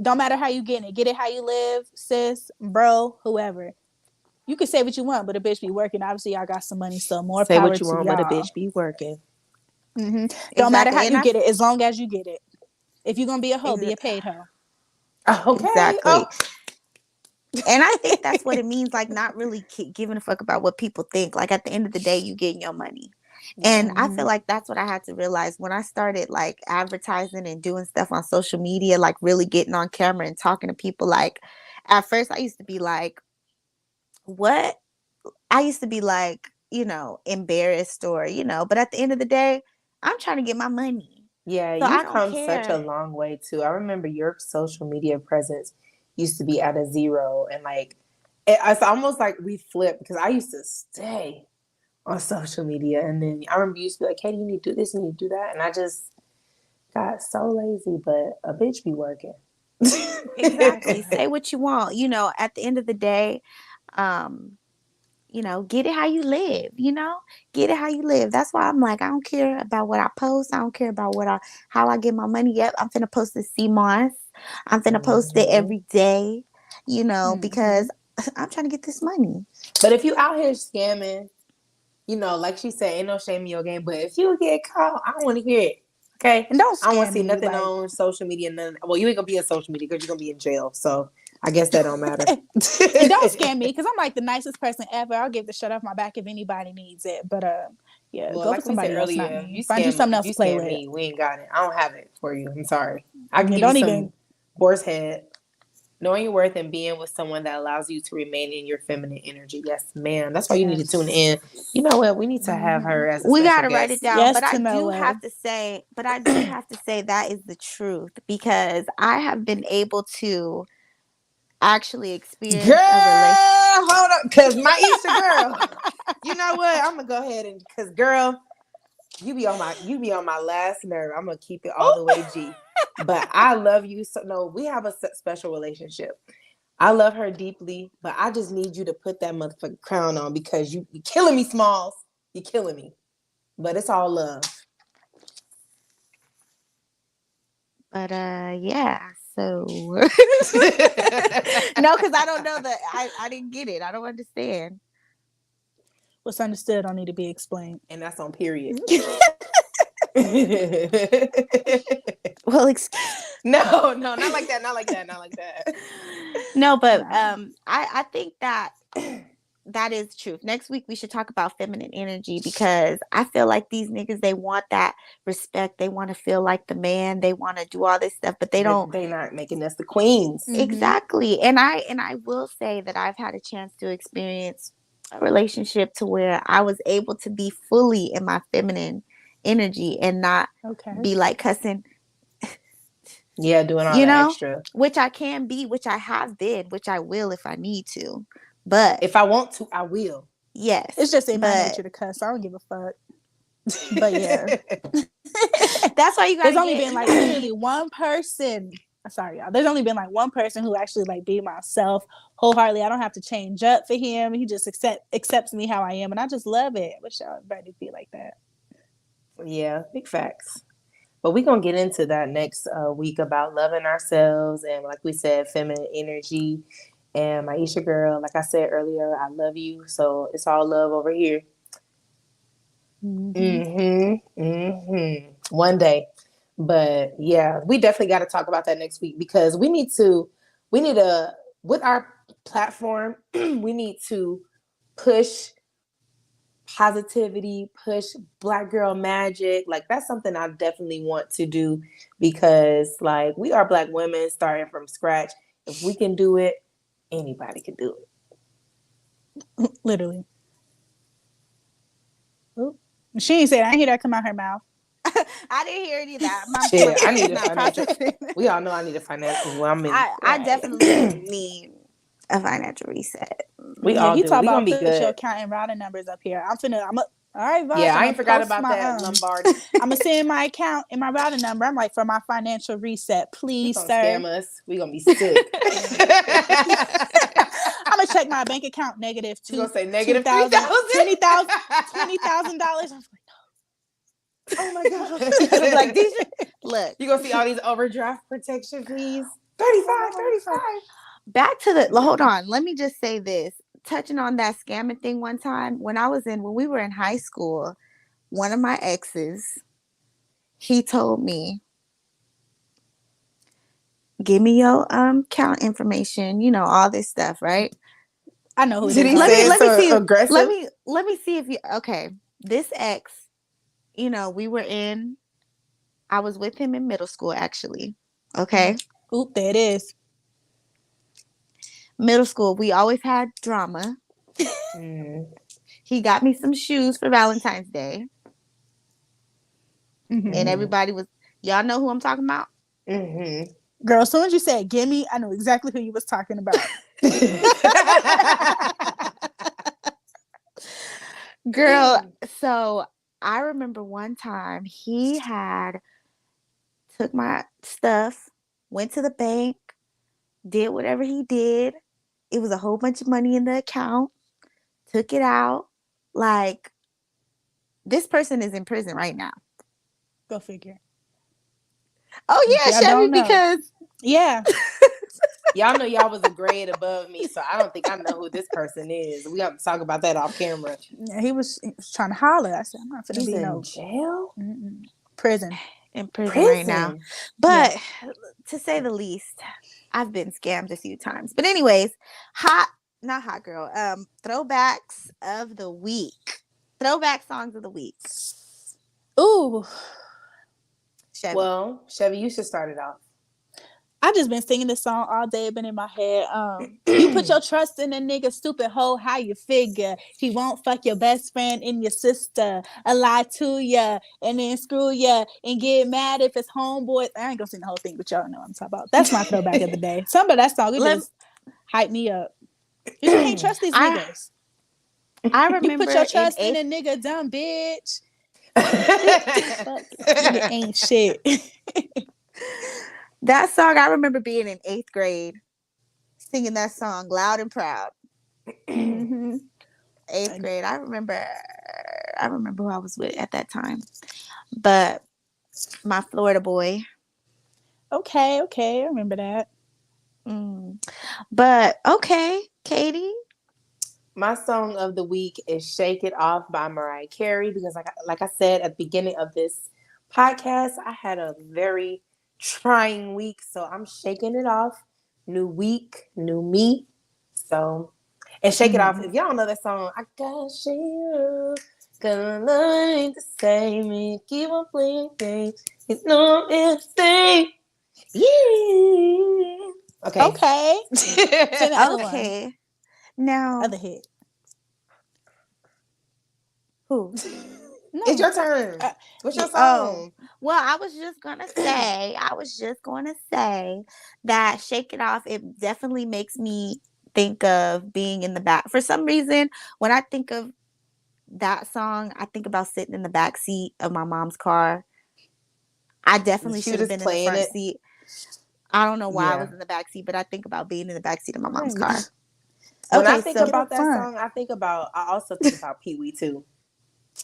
Don't matter how you get it. Get it how you live, sis, bro, whoever. You can say what you want, but a bitch be working. Obviously, y'all got some money, so more say power what you to want, y'all. but a bitch be working. Mm-hmm. Don't matter how you get it, as long as you get it. If you're gonna be a hoe, be a paid hoe. Okay. Exactly. Oh. And I think that's what it means, like not really giving a fuck about what people think. Like at the end of the day, you getting your money. And I feel like that's what I had to realize when I started like advertising and doing stuff on social media, like really getting on camera and talking to people. Like at first I used to be like, what? I used to be like, you know, embarrassed or, you know, but at the end of the day, I'm trying to get my money. Yeah, so you've come such a long way too. I remember your social media presence used to be at a zero, and like it's almost like we flipped because I used to stay on social media, and then I remember you used to be like, "Katie, you need to do this, you need to do that," and I just got so lazy. But a bitch be working. Exactly. Say what you want. You know, at the end of the day, get it how you live, get it how you live. That's why I'm like, I don't care about what I post. I don't care about how I get my money. Yep, I'm finna post the CMOS. I'm finna post it Mm-hmm. every day, Mm-hmm. because I'm trying to get this money. But if you out here scamming, like she said, ain't no shame in your game. But if you get caught, I don't want to hear it. Okay, And don't I don't want scam to see me. nothing Like, on social media. None. Well, you ain't gonna be on social media because you're gonna be in jail. So I guess that don't matter. and don't scam me because I'm like the nicest person ever. I'll give the shirt off my back if anybody needs it. But yeah, Well, go for like we said somebody else, not earlier, me. Find you something if else you to play scam with. me, we ain't got it. I don't have it for you. I'm sorry. I can Yeah, give you don't some even. horse head. Knowing your worth and being with someone that allows you to remain in your feminine energy. Yes, ma'am. That's why you need to tune in. You know what? We need to have her as a We special gotta write it guest. down, Yes but to no way. I do have to say that is the truth, because I have been able to actually Girl, experience a relation. hold up. Because Maisha, girl, you know what? I'm going to go ahead and, because, girl, you be on my last nerve. I'm going to keep it all the way G. But I love you. So, no, we have a special relationship. I love her deeply, but I just need you to put that motherfucking crown on because you're killing me, Smalls. You're killing me. But it's all love. But yeah. So no, because I don't know that I didn't get it. I don't understand. What's understood don't need to be explained. And that's on period. Well, excuse. No, not like that, not like that, not like that. No, but Nah. I think that that is truth. Next week we should talk about feminine energy, because I feel like these niggas, they want that respect. They want to feel like the man. They want to do all this stuff, but they don't. They not making us the queens. Exactly. And I will say that I've had a chance to experience a relationship to where I was able to be fully in my feminine energy and not Okay. be like cussing, Yeah, doing all the extra. which I can be, which I have been, which I will if I need to. But If I want to, I will. yes, It's just in my but nature to cuss. I don't give a fuck. But yeah. that's why you There's gotta only get been like literally one person. Sorry, y'all. There's only been like one person who actually like be myself wholeheartedly. I don't have to change up for him. He just accepts me how I am, and I just love it. I wish y'all everybody to be like that. Yeah, big facts. But we're going to get into that next week about loving ourselves and, like we said, feminine energy. And Maisha, girl, like I said earlier, I love you. So it's all love over here. One day. But yeah, we definitely got to talk about that next week, because we need to, with our platform, we need to push positivity, push Black girl magic. Like, that's something I definitely want to do, because like, we are Black women starting from scratch. If we can do it, anybody can do it. Literally. Oop. She ain't said, I ain't hear that come out her mouth. I didn't hear any of that. I need a financial. We all know I need a financial. Well, I definitely need a financial reset. We all he do. talk We gonna about be put good. your account and routing numbers up here. All right, Vosh. Yeah, I ain't forgot about that, Lombardi. I'm gonna send my account and my routing number. I'm like, for my financial reset, please, gonna sir. Scam us. We gonna be sick. I'm gonna check my bank account negative You gonna say negative $20,000. Oh my god! Like, look, you gonna see all these overdraft protection fees. 35. Back to the hold on. Let me just say this. Touching on that scamming thing one time, when we were in high school, one of my exes, he told me, give me your account information, all this stuff, right? I know who Did he say it so aggressive? Let me see if you okay. This ex, I was with him in middle school, actually. Okay. Oop, there it is. Middle school, we always had drama. He got me some shoes for Valentine's Day. And everybody was, y'all know who I'm talking about? Girl, as soon as you said gimme, I know exactly who you was talking about. Girl, so I remember one time he had took my stuff, went to the bank, did whatever he did. It was a whole bunch of money in the account. took it out. Like, this person is in prison right now. Go figure. Oh If yeah, y'all Chevy, don't know. because Yeah. Y'all know y'all was a grade above me, so I don't think I know who this person is. We have to talk about that off camera. He was trying to holler. I said, I'm not finna He's be in no jail? prison. in prison right now. Prison? But to say the least, I've been scammed a few times. But anyways, not hot girl. Throwbacks of the week. Throwback songs of the week. Ooh. Chevy. Well, Chevy, you should start it off. I just been singing this song all day, been in my head. You put your trust in a nigga, stupid hoe, how you figure? He won't fuck your best friend and your sister, a lie to ya, and then screw ya, and get mad if it's homeboy. I ain't gonna sing the whole thing, but y'all know what I'm talking about. That's my throwback of the day. Some of that song, it Let- just hype me up. You can't trust these I niggas. I You remember put your in trust in eighth. a nigga, dumb bitch. Fuck, nigga ain't shit. That song, I remember being in 8th grade, singing that song loud and proud. Mm-hmm. 8th grade. I remember who I was with at that time. But my Florida boy. Okay, I remember that. But okay, Katie. My song of the week is "Shake It Off" by Mariah Carey because, like I said at the beginning of this podcast, I had a very trying week, so I'm shaking it off. New week, new me. So, and "Shake It Off." If y'all don't know that song, I got you. Gonna learn to say me, keep on playing games. It's no insane. Yeah. Okay. Sing the other one. Okay. Now, Other hit. who? No. It's your turn. What's your Oh, song? well, I was just gonna say that "Shake It Off." It definitely makes me think of being in the back. For some reason, when I think of that song, I think about sitting in the back seat of my mom's car. I definitely She was should have just been in the playing front it. seat. I don't know why I Yeah. was in the back seat, but I think about being in the back seat of my mom's Right. car. When I Okay, think so Get about up that front. song, I also think about Pee Wee too.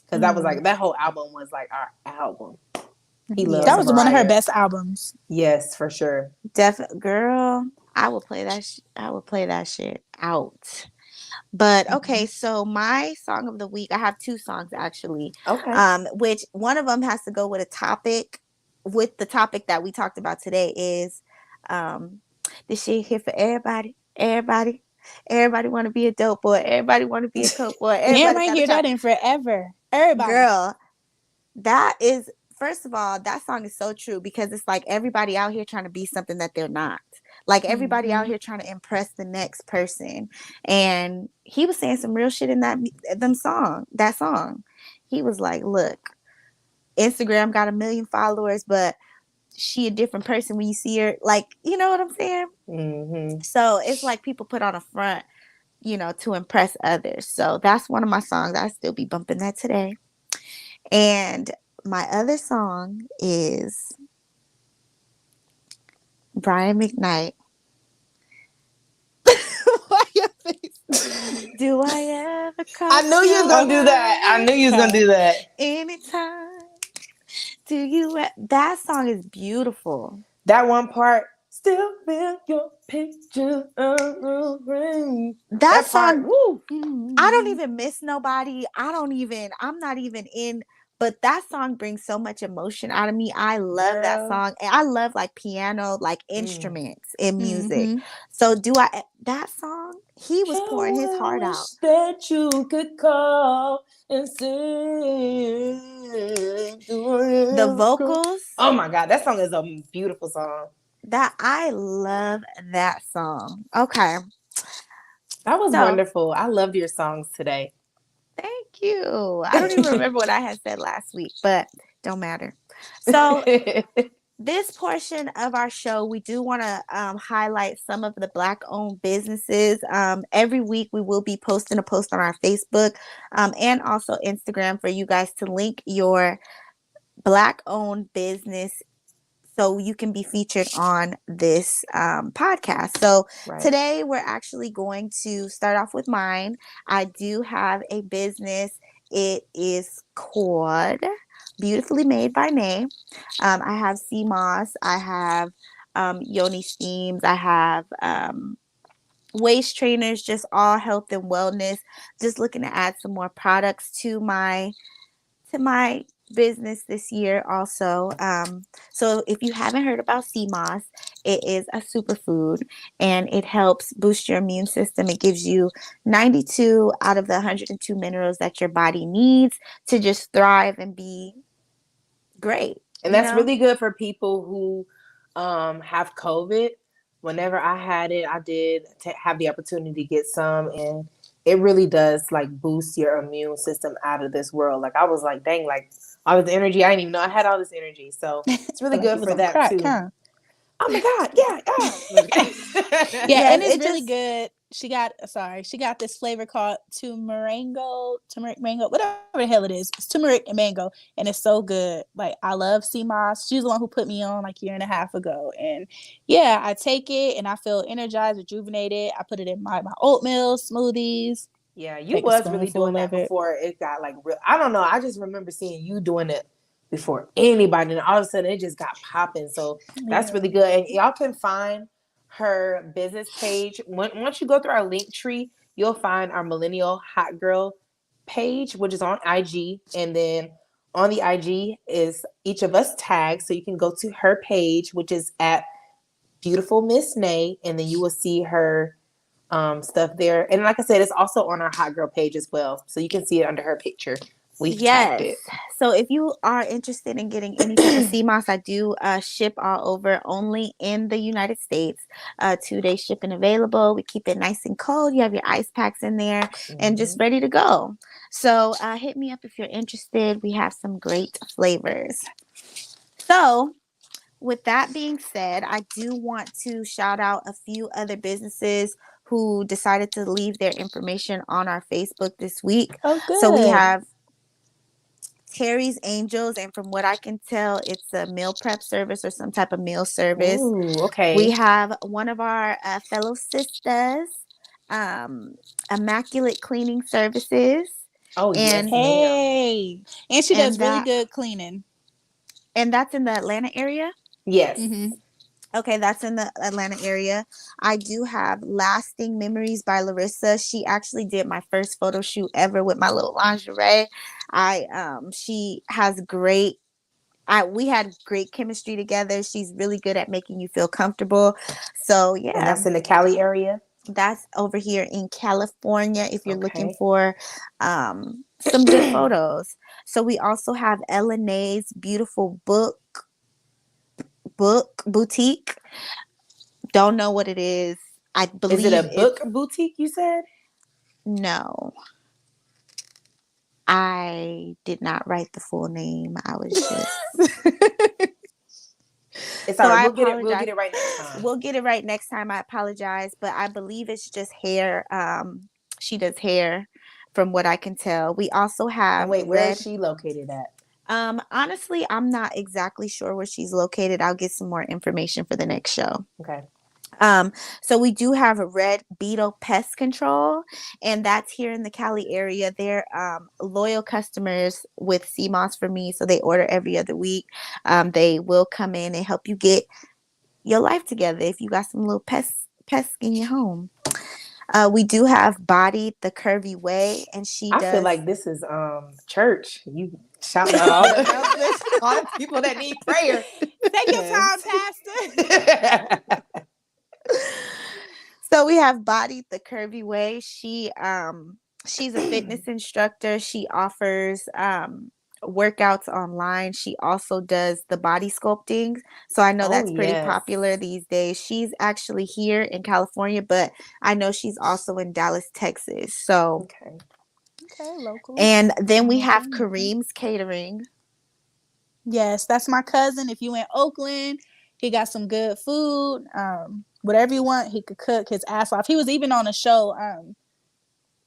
Because that was like, that whole album was like our album. He loves That was one of her Mariah. best albums. Yes, for sure. Girl, I will play that. I will play that shit out. But okay, so my song of the week, I have 2 songs actually. Okay. Which one of them has to go with the topic that we talked about today is this shit here for everybody. Everybody want to be a dope boy. Everybody want to be a coke boy. Damn, Everybody I ain't gotta hear try. that in forever. Everybody. Girl, that is, first of all, that song is so true because it's like everybody out here trying to be something that they're not. Like everybody out here trying to impress the next person. And he was saying some real shit in that song. He was like, look, Instagram got 1 million followers, but she a different person when you see her. Like, you know what I'm saying? Mm-hmm. So it's like people put on a front, to impress others. So that's one of my songs. I still be bumping that today. And my other song is Brian McKnight. Why your face? Do I ever cross I knew you was going to do that. I knew you was going to do that. anytime? Do you? That song is beautiful. That one part, still feel your picture of the rain. That part, song, woo. I don't even miss nobody. I'm not even in, but that song brings so much emotion out of me. I love that song. And I love like piano, like instruments in music. So that song, he was pouring his heart out. That you could call and sing. The vocals. Oh my God, that song is a beautiful song. I love that song. Okay. That was wonderful. I loved your songs today. Thank you. I don't even remember what I had said last week, but don't matter. So this portion of our show, we do want to highlight some of the Black-owned businesses. Every week, we will be posting a post on our Facebook and also Instagram for you guys to link your Black-owned business so you can be featured on this podcast. So Right. today we're actually going to start off with mine. I do have a business. It is called Beautifully Made by Nay. I have sea moss. I have yoni steams. I have waist trainers, just all health and wellness. Just looking to add some more products to my business this year also. So if you haven't heard about sea moss, it is a superfood and it helps boost your immune system. It gives you 92 out of the 102 minerals that your body needs to just thrive and be great. And that's really good for people who have COVID. Whenever I had it, I did have the opportunity to get some, and it really does like boost your immune system out of this world. Like I was like, dang, like all this energy. I didn't even know I had all this energy. So it's really Like good he was for on that crack, too. huh? Oh my God, yeah. Yeah, Yes, and it's it really just good. She got this flavor called turmeric mango, whatever the hell it is. It's turmeric and mango, and it's so good. Like I love sea moss. She's the one who put me on like a year and a half ago, and yeah, I take it and I feel energized, rejuvenated. I put it in my oatmeal smoothies. Yeah, you Take a was really doing spoonful that of it. before it got like real. I don't know. I just remember seeing you doing it before anybody, and all of a sudden it just got popping. So that's Yeah. really good. And y'all can find her business page. Once you go through our link tree, you'll find our Millennial Hot Girl page, which is on IG. And then on the IG is each of us tags. So you can go to her page, which is at Beautiful Miss Nay, and then you will see her stuff there. And like I said, it's also on our Hot Girl page as well. So you can see it under her picture. We've tagged yes. it. So if you are interested in getting any type of sea moss, I do ship all over, only in the United States. 2-day shipping available. We keep it nice and cold. You have your ice packs in there and just Mm-hmm. ready to go. So hit me up if you're interested. We have some great flavors. So with that being said, I do want to shout out a few other businesses who decided to leave their information on our Facebook this week. Oh, So we good. have Terry's Angels, and from what I can tell, it's a meal prep service or some type of meal service. Ooh, okay. We have one of our fellow sisters, Immaculate Cleaning Services, Oh yes, and ma'am. Hey, and she does and really that good cleaning. and that's in the Atlanta area. Yes. Mm-hmm. Okay, that's in the Atlanta area. I do have Lasting Memories by Larissa. She actually did my first photo shoot ever with my little lingerie. She has great we had great chemistry together. She's really good at making you feel comfortable. So And yeah, that's in the Cali area. that's over here in California if you're looking Okay. for some good photos. So we also have LNA's beautiful book boutique. Don't know what it is. I Is it a believe it's book boutique? You said. no. I did not write the full name. I was just It's so all right. I We'll get it. We'll apologize. get it right next time. We'll get it right next time. I apologize, but I believe it's just hair. She does hair, from what I can tell. We also And have wait, where is red. she located at? Honestly, I'm not exactly sure where she's located. I'll get some more information for the next show. Okay. So we do have a Red Beetle Pest Control, and that's here in the Cali area. They're loyal customers with CMOS for me, so they order every other week. They will come in and help you get your life together if you got some little pests in your home. We do have Body the Curvy Way, and she I feel does. like this is church. You shouting out all the all the people that need prayer. Take your time, Pastor. So we have Body the Curvy Way. She's a fitness instructor. She offers workouts online. She also does the body sculpting. So I know Oh that's pretty yes. popular these days. She's actually here in California, but I know she's also in Dallas, Texas. So Okay. Okay, local. and then we have Local. Kareem's Catering. Yes, that's my cousin. If you in Oakland, he got some good food. Whatever you want, he could cook his ass off. He was even on a show.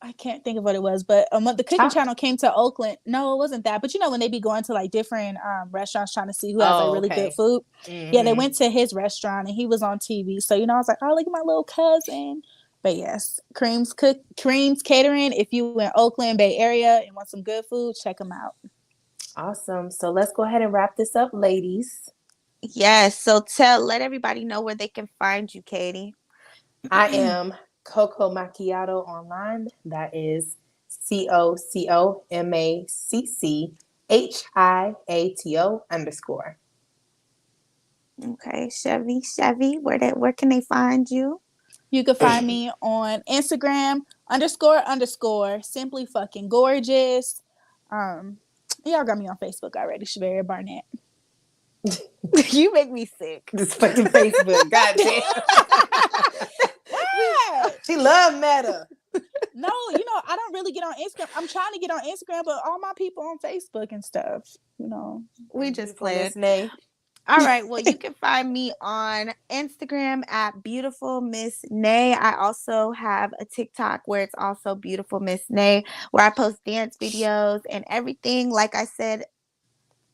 I can't think of what it was, but the cooking Chop. channel came to Oakland. No, it wasn't that. But you know when they be going to like different restaurants trying to see who has like Oh, really good okay. food. Yeah, they Mm-hmm. went to his restaurant and he was on TV. So you know I was like, oh look at my little cousin. But yes, Creams Catering. If you in Oakland Bay Area and want some good food, check them out. Awesome. So let's go ahead and wrap this up, ladies. Yes. So let everybody know where they can find you, Katie. I am Coco Macchiato online. That is COCOMACCHIATO_. Okay, Chevy. Where can they find you? You can find me on Instagram __ simply fucking gorgeous. Y'all got me on Facebook already, Shaveria Barnett. You make me sick. This fucking Facebook, goddamn. She love Meta. No, you know I don't really get on Instagram. I'm trying to get on Instagram, but all my people on Facebook and stuff. You know, We just played. Nay. All right. Well, you can find me on Instagram at Beautiful Miss Nay. I also have a TikTok where it's also Beautiful Miss Nay, where I post dance videos and everything. Like I said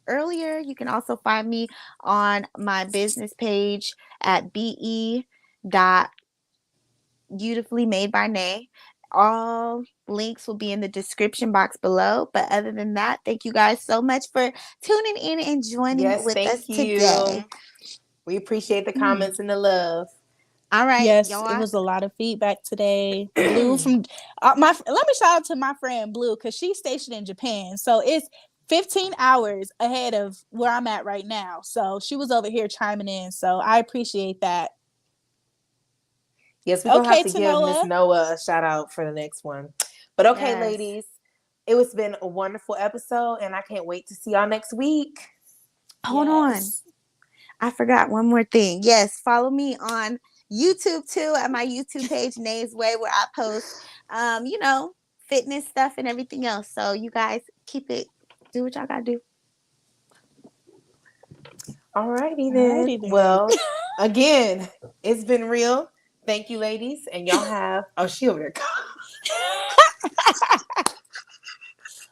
earlier, you can also find me on my business page at be.beautifully made by Nay. All links will be in the description box below. But other than that, thank you guys so much for tuning in and joining with us today. We appreciate the comments and the love. All right. yes, y'all. it was a lot of feedback today. Blue from let me shout out to my friend Blue because she's stationed in Japan, so it's 15 hours ahead of where I'm at right now. So she was over here chiming in. So I appreciate that. Yes, we're going to have to give Tanoa. Miss Noah a shout out for the next one. But okay, Yes. ladies, it was been a wonderful episode, and I can't wait to see y'all next week. Hold on. I forgot one more thing. Yes, follow me on YouTube too at my YouTube page, Nay's Way, where I post, fitness stuff and everything else. So you guys keep it. Do what y'all gotta do. Alrighty then. Well, again, it's been real. Thank you, ladies, and y'all have. Oh, she over there.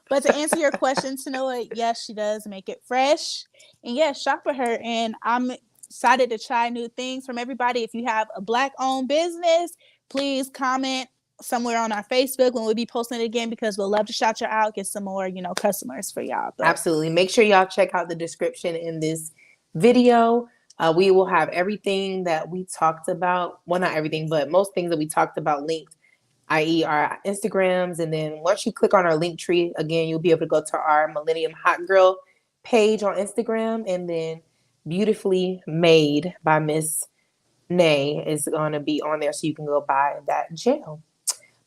But to answer your question, Tanoa, yes, she does make it fresh. And yes, shop with her. And I'm excited to try new things from everybody. If you have a Black-owned business, please comment somewhere on our Facebook when we'll be posting it again because we'll love to shout you out, get some more, customers for y'all. But absolutely. Make sure y'all check out the description in this video. We will have everything that we talked about. Well, not everything, but most things that we talked about linked, i.e. our Instagrams. And then once you click on our Linktree, again, you'll be able to go to our Millennium Hot Girl page on Instagram. And then Beautifully Made by Miss Nay is going to be on there so you can go buy that gel.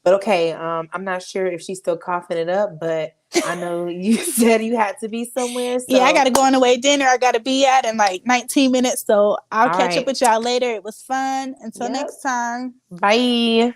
But okay, I'm not sure if she's still coughing it up, but I know you said you had to be somewhere. So. Yeah, I got to go on the way dinner. I got to be at in like 19 minutes. So I'll catch up with y'all later. It was fun. Until next time. Bye.